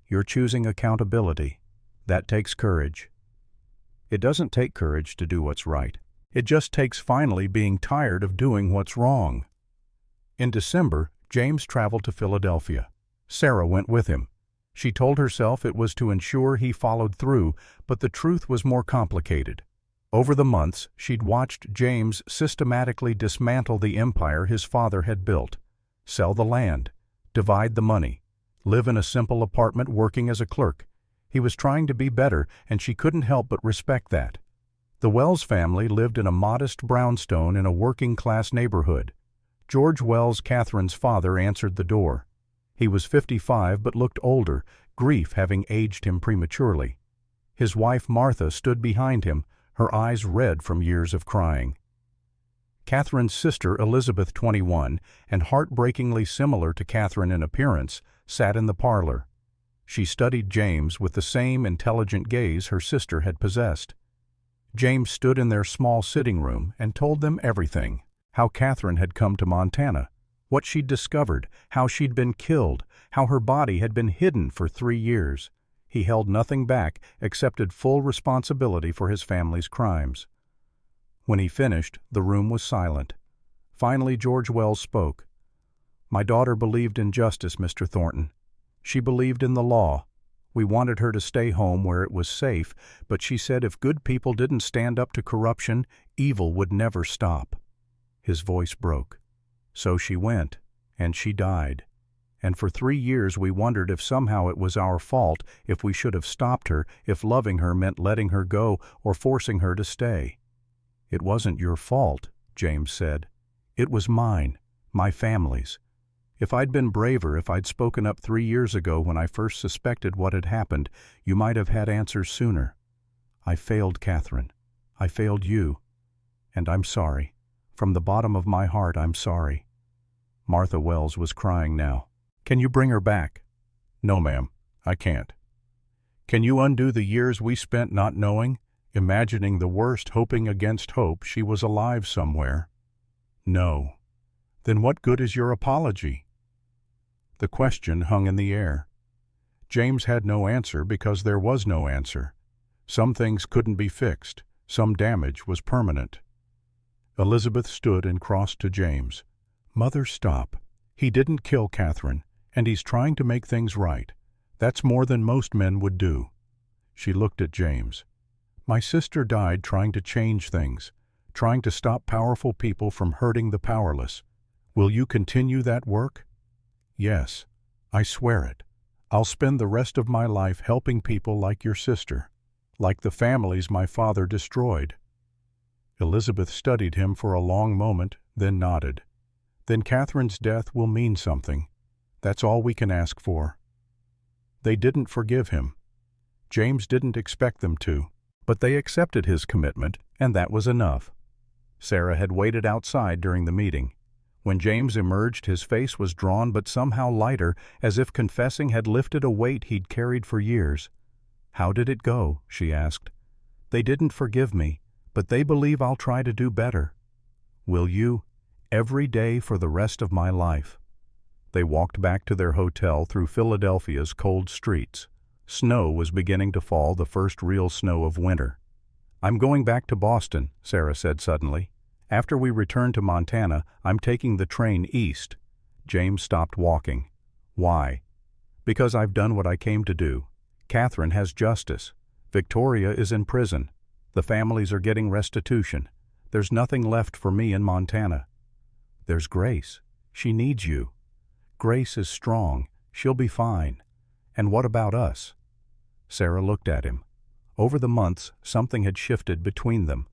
You're choosing accountability. That takes courage. It doesn't take courage to do what's right. It just takes finally being tired of doing what's wrong. In December, James traveled to Philadelphia. Sarah went with him. She told herself it was to ensure he followed through, but the truth was more complicated. Over the months, she'd watched James systematically dismantle the empire his father had built, sell the land, divide the money, live in a simple apartment working as a clerk. He was trying to be better, and she couldn't help but respect that. The Wells family lived in a modest brownstone in a working-class neighborhood. George Wells, Catherine's father, answered the door. He was 55 but looked older, grief having aged him prematurely. His wife Martha stood behind him, her eyes red from years of crying. Catherine's sister Elizabeth, 21, and heartbreakingly similar to Catherine in appearance, sat in the parlor. She studied James with the same intelligent gaze her sister had possessed. James stood in their small sitting room and told them everything. How Catherine had come to Montana, what she'd discovered, how she'd been killed, how her body had been hidden for 3 years. He held nothing back, accepted full responsibility for his family's crimes. When he finished, the room was silent. Finally, George Wells spoke. My daughter believed in justice, Mr. Thornton. She believed in the law. We wanted her to stay home where it was safe, but she said if good people didn't stand up to corruption, evil would never stop. His voice broke. So she went, and she died. And for 3 years we wondered if somehow it was our fault, if we should have stopped her, if loving her meant letting her go or forcing her to stay. It wasn't your fault, James said. It was mine, my family's. If I'd been braver, if I'd spoken up 3 years ago when I first suspected what had happened, you might have had answers sooner. I failed Catherine. I failed you. And I'm sorry. From the bottom of my heart, I'm sorry. Martha Wells was crying now. Can you bring her back? No, ma'am, I can't. Can you undo the years we spent not knowing, imagining the worst, hoping against hope she was alive somewhere? No. Then what good is your apology? The question hung in the air. James had no answer because there was no answer. Some things couldn't be fixed. Some damage was permanent. Elizabeth stood and crossed to James. Mother, stop. He didn't kill Catherine, and he's trying to make things right. That's more than most men would do. She looked at James. My sister died trying to change things, trying to stop powerful people from hurting the powerless. Will you continue that work? Yes, I swear it. I'll spend the rest of my life helping people like your sister, like the families my father destroyed. Elizabeth studied him for a long moment, then nodded. Then Catherine's death will mean something. That's all we can ask for. They didn't forgive him. James didn't expect them to, but they accepted his commitment, and that was enough. Sarah had waited outside during the meeting. When James emerged, his face was drawn but somehow lighter, as if confessing had lifted a weight he'd carried for years. How did it go? She asked. They didn't forgive me, but they believe I'll try to do better. Will you? Every day for the rest of my life. They walked back to their hotel through Philadelphia's cold streets. Snow was beginning to fall, the first real snow of winter. I'm going back to Boston, Sarah said suddenly. After we return to Montana, I'm taking the train east." James stopped walking. "Why?" "Because I've done what I came to do. Catherine has justice. Victoria is in prison. The families are getting restitution. There's nothing left for me in Montana." "There's Grace. She needs you." "Grace is strong. She'll be fine. And what about us?" Sarah looked at him. Over the months, something had shifted between them.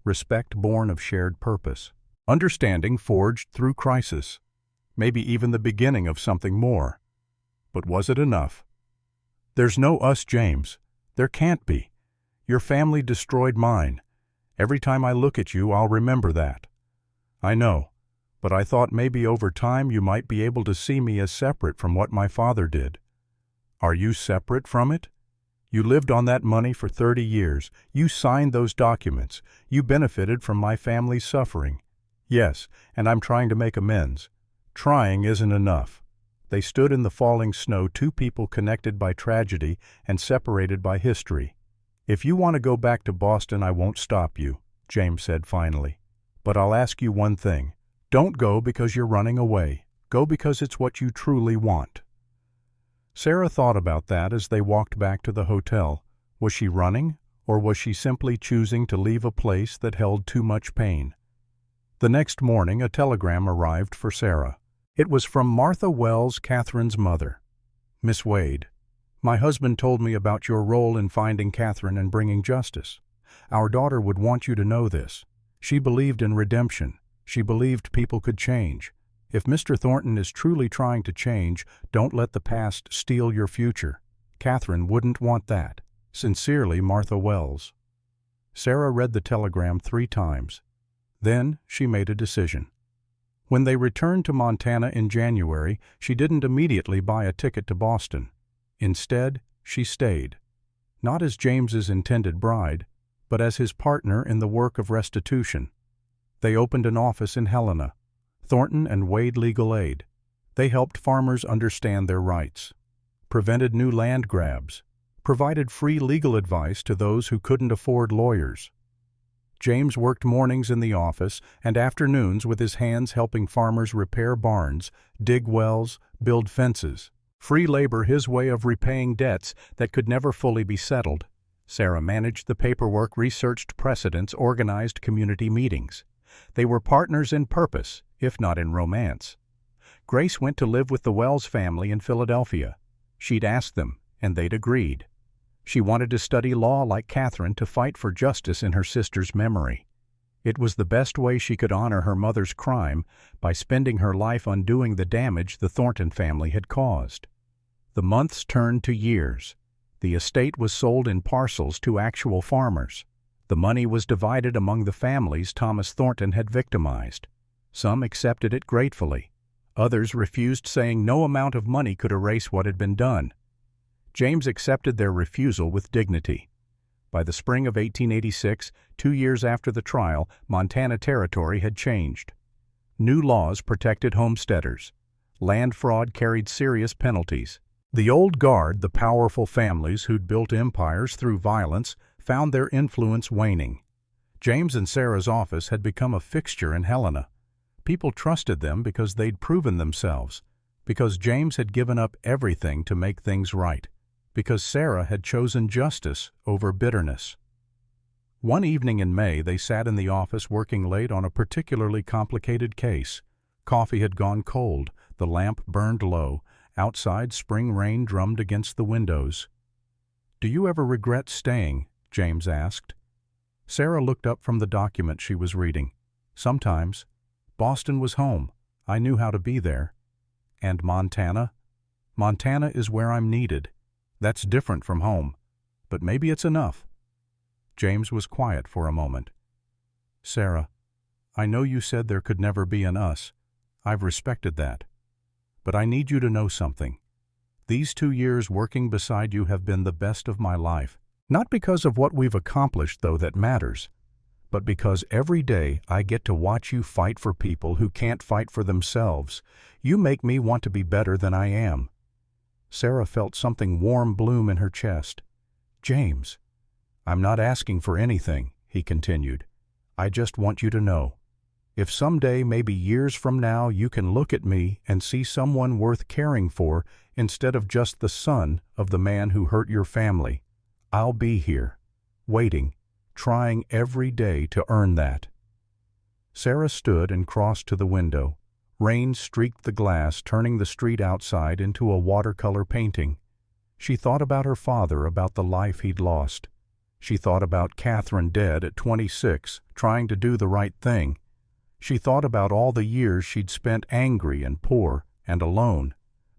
Respect born of shared purpose. Understanding forged through crisis. Maybe even the beginning of something more. But was it enough? "There's no us, James. There can't be. Your family destroyed mine. Every time I look at you, I'll remember that." "I know, but I thought maybe over time you might be able to see me as separate from what my father did." "Are you separate from it? You lived on that money for 30 years. You signed those documents. You benefited from my family's suffering." "Yes, and I'm trying to make amends." "Trying isn't enough." They stood in the falling snow, two people connected by tragedy and separated by history. "If you want to go back to Boston, I won't stop you," James said finally. "But I'll ask you one thing. Don't go because you're running away. Go because it's what you truly want." Sarah thought about that as they walked back to the hotel. Was she running, or was she simply choosing to leave a place that held too much pain? The next morning, a telegram arrived for Sarah. It was from Martha Wells, Catherine's mother. "Miss Wade, my husband told me about your role in finding Catherine and bringing justice. Our daughter would want you to know this. She believed in redemption. She believed people could change. If Mr. Thornton is truly trying to change, don't let the past steal your future. Catherine wouldn't want that. Sincerely, Martha Wells." Sarah read the telegram 3 times. Then she made a decision. When they returned to Montana in January, she didn't immediately buy a ticket to Boston. Instead, she stayed. Not as James's intended bride, but as his partner in the work of restitution. They opened an office in Helena. Thornton and Wade Legal Aid. They helped farmers understand their rights, prevented new land grabs, provided free legal advice to those who couldn't afford lawyers. James worked mornings in the office and afternoons with his hands helping farmers repair barns, dig wells, build fences. Free labor, his way of repaying debts that could never fully be settled. Sarah managed the paperwork, researched precedents, organized community meetings. They were partners in purpose, if not in romance. Grace went to live with the Wells family in Philadelphia. She'd asked them, and they'd agreed. She wanted to study law like Catherine to fight for justice in her sister's memory. It was the best way she could honor her mother's crime by spending her life undoing the damage the Thornton family had caused. The months turned to years. The estate was sold in parcels to actual farmers. The money was divided among the families Thomas Thornton had victimized. Some accepted it gratefully. Others refused, saying no amount of money could erase what had been done. James accepted their refusal with dignity. By the spring of 1886, 2 years after the trial, Montana Territory had changed. New laws protected homesteaders. Land fraud carried serious penalties. The old guard, the powerful families who'd built empires through violence, found their influence waning. James and Sarah's office had become a fixture in Helena. People trusted them because they'd proven themselves, because James had given up everything to make things right, because Sarah had chosen justice over bitterness. One evening in May, they sat in the office working late on a particularly complicated case. Coffee had gone cold, the lamp burned low, outside spring rain drummed against the windows. "Do you ever regret staying?" James asked. Sarah looked up from the document she was reading. "Sometimes. Boston was home. I knew how to be there." "And Montana?" "Montana is where I'm needed. That's different from home. But maybe it's enough." James was quiet for a moment. "Sarah, I know you said there could never be an us. I've respected that. But I need you to know something. These 2 years working beside you have been the best of my life. Not because of what we've accomplished, though, that matters, but because every day I get to watch you fight for people who can't fight for themselves. You make me want to be better than I am." Sarah felt something warm bloom in her chest. "James, I'm not asking for anything," he continued. "I just want you to know. If someday, maybe years from now, you can look at me and see someone worth caring for instead of just the son of the man who hurt your family, I'll be here, waiting, trying every day to earn that." Sarah stood and crossed to the window. Rain streaked the glass, turning the street outside into a watercolor painting. She thought about her father, about the life he'd lost. She thought about Catherine dead at 26, trying to do the right thing. She thought about all the years she'd spent angry and poor and alone.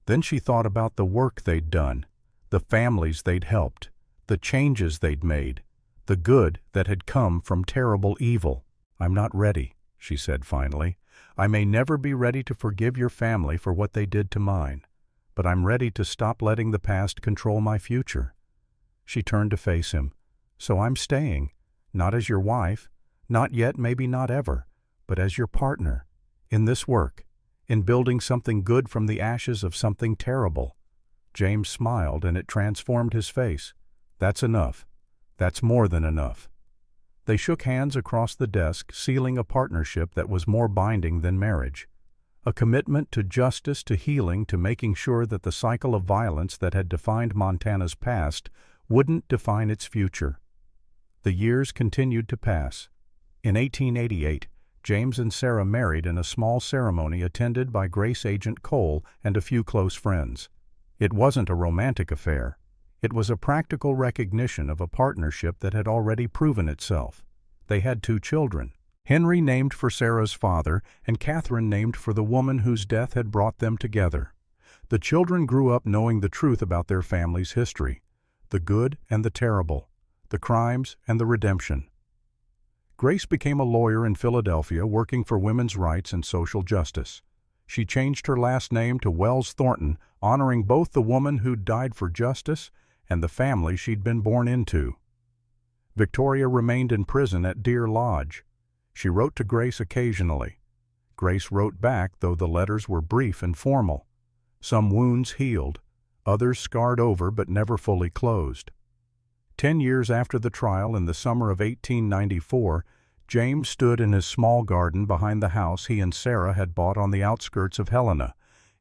Then she thought about the work they'd done, the families they'd helped, the changes they'd made, the good that had come from terrible evil. "I'm not ready," she said finally. "I may never be ready to forgive your family for what they did to mine, but I'm ready to stop letting the past control my future." She turned to face him. "So I'm staying, not as your wife, not yet, maybe not ever, but as your partner, in this work, in building something good from the ashes of something terrible." James smiled, and it transformed his face. "That's enough. That's more than enough." They shook hands across the desk, sealing a partnership that was more binding than marriage. A commitment to justice, to healing, to making sure that the cycle of violence that had defined Montana's past wouldn't define its future. The years continued to pass. In 1888, James and Sarah married in a small ceremony attended by Grace Agent Cole and a few close friends. It wasn't a romantic affair. It was a practical recognition of a partnership that had already proven itself. They had 2 children, Henry named for Sarah's father and Catherine named for the woman whose death had brought them together. The children grew up knowing the truth about their family's history, the good and the terrible, the crimes and the redemption. Grace became a lawyer in Philadelphia working for women's rights and social justice. She changed her last name to Wells Thornton, honoring both the woman who'd died for justice and the family she'd been born into. Victoria remained in prison at Deer Lodge. She wrote to Grace occasionally. Grace wrote back, though the letters were brief and formal. Some wounds healed, others scarred over but never fully closed. 10 years after the trial, in the summer of 1894, James stood in his small garden behind the house he and Sarah had bought on the outskirts of Helena.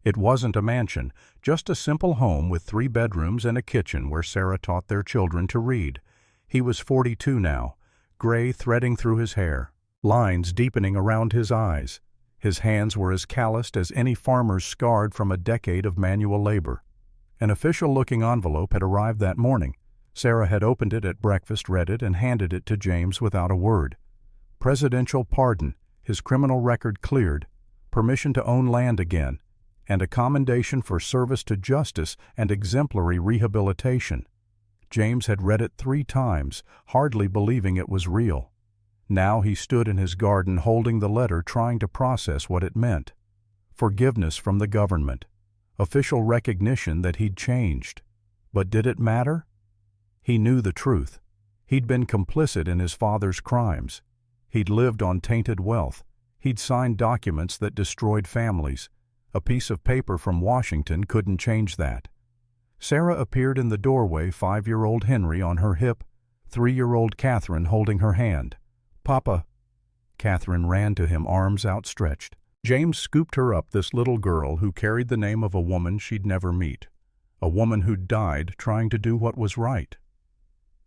It wasn't a mansion, just a simple home with 3 bedrooms and a kitchen where Sarah taught their children to read. He was 42 now, gray threading through his hair, lines deepening around his eyes. His hands were as calloused as any farmer's scarred from a decade of manual labor. An official-looking envelope had arrived that morning. Sarah had opened it at breakfast, read it, and handed it to James without a word. Presidential pardon, his criminal record cleared, permission to own land again, and a commendation for service to justice and exemplary rehabilitation. James had read it 3 times, hardly believing it was real. Now he stood in his garden holding the letter, trying to process what it meant. Forgiveness from the government. Official recognition that he'd changed. But did it matter? He knew the truth. He'd been complicit in his father's crimes. He'd lived on tainted wealth. He'd signed documents that destroyed families. A piece of paper from Washington couldn't change that. Sarah appeared in the doorway, 5-year-old Henry on her hip, 3-year-old Catherine holding her hand. "Papa." Catherine ran to him, arms outstretched. James scooped her up, this little girl who carried the name of a woman she'd never meet, a woman who'd died trying to do what was right.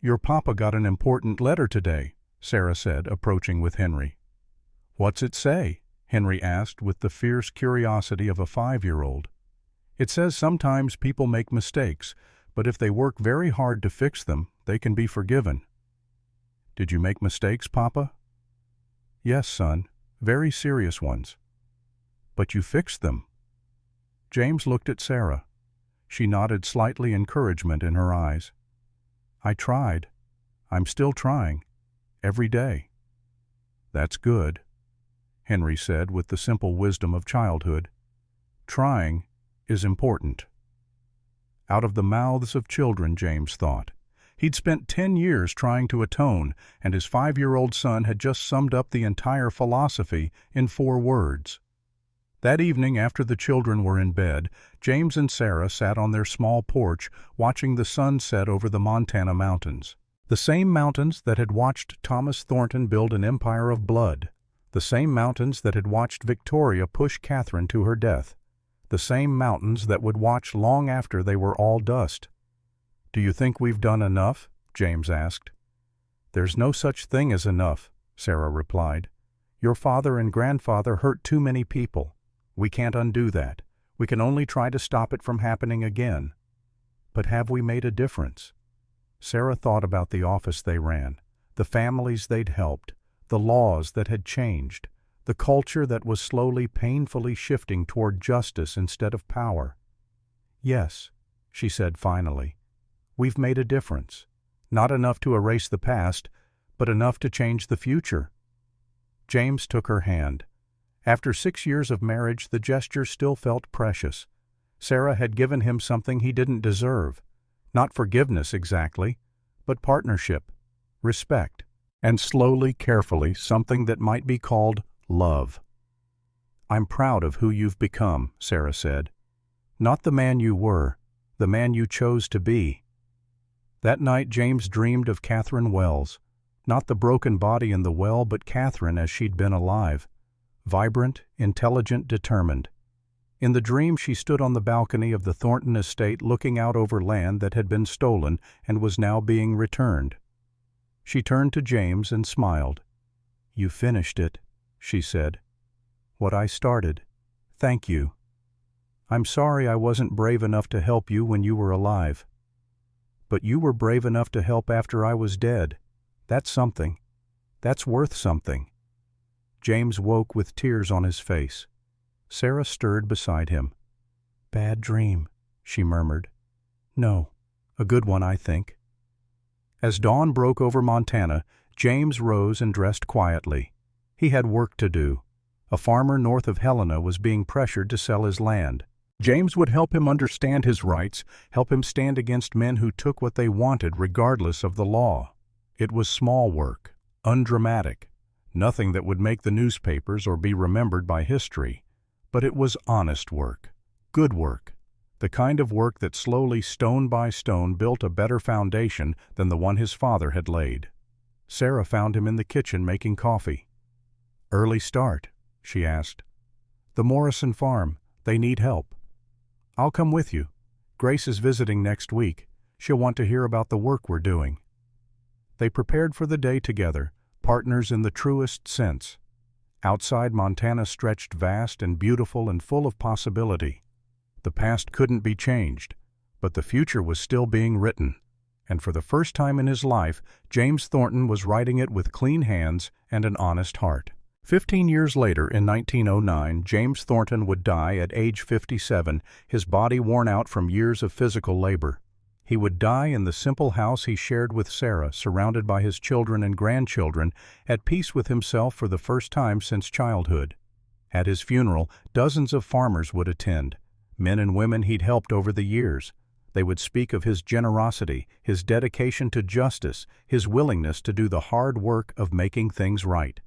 "Your papa got an important letter today," Sarah said, approaching with Henry. "What's it say?" Henry asked with the fierce curiosity of a 5-year-old. "It says sometimes people make mistakes, but if they work very hard to fix them, they can be forgiven." "Did you make mistakes, Papa?" "Yes, son, very serious ones." "But you fixed them." James looked at Sarah. She nodded, slightly encouragement in her eyes. "I tried. I'm still trying. Every day." "That's good," Henry said with the simple wisdom of childhood. "Trying is important." Out of the mouths of children, James thought. He'd spent 10 years trying to atone, and his 5-year-old son had just summed up the entire philosophy in 4 words. That evening, after the children were in bed, James and Sarah sat on their small porch watching the sun set over the Montana mountains. The same mountains that had watched Thomas Thornton build an empire of blood. The same mountains that had watched Victoria push Catherine to her death. The same mountains that would watch long after they were all dust. "Do you think we've done enough?" James asked. "There's no such thing as enough," Sarah replied. "Your father and grandfather hurt too many people. We can't undo that. We can only try to stop it from happening again." "But have we made a difference?" Sarah thought about the office they ran, the families they'd helped, the laws that had changed, the culture that was slowly, painfully shifting toward justice instead of power. "Yes," she said finally, "we've made a difference. Not enough to erase the past, but enough to change the future." James took her hand. After 6 years of marriage, the gesture still felt precious. Sarah had given him something he didn't deserve. Not forgiveness exactly, but partnership, respect, and slowly, carefully, something that might be called love. "I'm proud of who you've become," Sarah said. "Not the man you were, the man you chose to be." That night James dreamed of Catherine Wells, not the broken body in the well, but Catherine as she'd been alive, vibrant, intelligent, determined. In the dream she stood on the balcony of the Thornton estate looking out over land that had been stolen and was now being returned. She turned to James and smiled. "You finished it," she said. "What I started. Thank you. I'm sorry I wasn't brave enough to help you when you were alive. But you were brave enough to help after I was dead. That's something. That's worth something." James woke with tears on his face. Sarah stirred beside him. "Bad dream," she murmured. "No, a good one, I think." As dawn broke over Montana, James rose and dressed quietly. He had work to do. A farmer north of Helena was being pressured to sell his land. James would help him understand his rights, help him stand against men who took what they wanted regardless of the law. It was small work, undramatic, nothing that would make the newspapers or be remembered by history. But it was honest work, good work, the kind of work that slowly, stone by stone, built a better foundation than the one his father had laid. Sarah found him in the kitchen making coffee. "Early start?" she asked. "The Morrison farm. They need help." "I'll come with you. Grace is visiting next week. She'll want to hear about the work we're doing." They prepared for the day together, partners in the truest sense. Outside, Montana stretched vast and beautiful and full of possibility. The past couldn't be changed, but the future was still being written. And for the first time in his life, James Thornton was writing it with clean hands and an honest heart. 15 years later, in 1909, James Thornton would die at age 57, his body worn out from years of physical labor. He would die in the simple house he shared with Sarah, surrounded by his children and grandchildren, at peace with himself for the first time since childhood. At his funeral, dozens of farmers would attend, men and women he'd helped over the years. They would speak of his generosity, his dedication to justice, his willingness to do the hard work of making things right.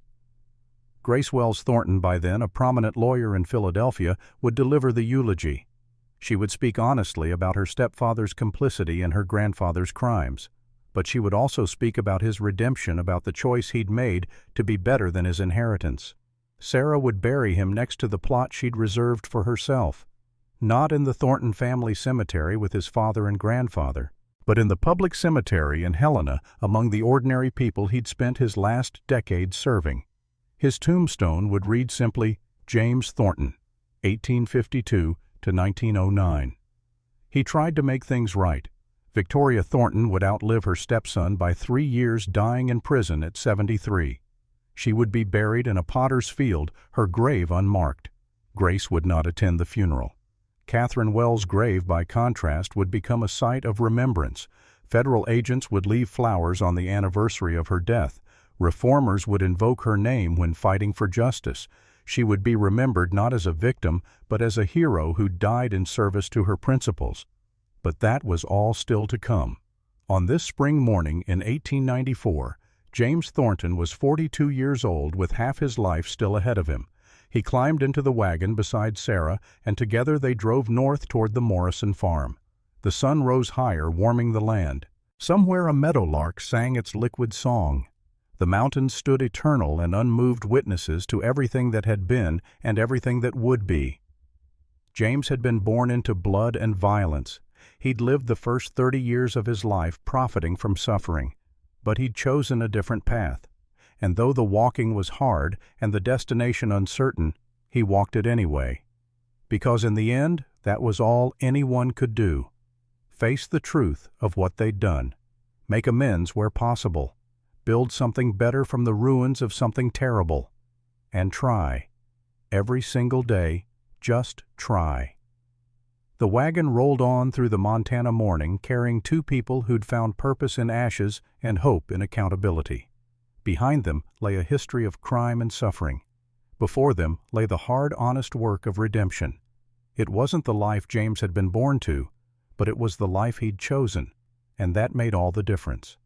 Grace Wells Thornton, by then a prominent lawyer in Philadelphia, would deliver the eulogy. She would speak honestly about her stepfather's complicity in her grandfather's crimes, but she would also speak about his redemption, about the choice he'd made to be better than his inheritance. Sarah would bury him next to the plot she'd reserved for herself, not in the Thornton family cemetery with his father and grandfather, but in the public cemetery in Helena among the ordinary people he'd spent his last decade serving. His tombstone would read simply, James Thornton, 1852 to 1909. He tried to make things right. Victoria Thornton would outlive her stepson by 3 years, dying in prison at 73. She would be buried in a potter's field, her grave unmarked. Grace would not attend the funeral. Catherine Wells' grave, by contrast, would become a site of remembrance. Federal agents would leave flowers on the anniversary of her death. Reformers would invoke her name when fighting for justice. She would be remembered not as a victim, but as a hero who died in service to her principles. But that was all still to come. On this spring morning in 1894, James Thornton was 42 years old with half his life still ahead of him. He climbed into the wagon beside Sarah, and together they drove north toward the Morrison farm. The sun rose higher, warming the land. Somewhere a meadowlark sang its liquid song. The mountains stood eternal and unmoved witnesses to everything that had been and everything that would be. James had been born into blood and violence. He'd lived the first 30 years of his life profiting from suffering, but he'd chosen a different path. And though the walking was hard and the destination uncertain, he walked it anyway. Because in the end, that was all anyone could do. Face the truth of what they'd done. Make amends where possible. Build something better from the ruins of something terrible. And try. Every single day, just try. The wagon rolled on through the Montana morning, carrying two people who'd found purpose in ashes and hope in accountability. Behind them lay a history of crime and suffering. Before them lay the hard, honest work of redemption. It wasn't the life James had been born to, but it was the life he'd chosen, and that made all the difference.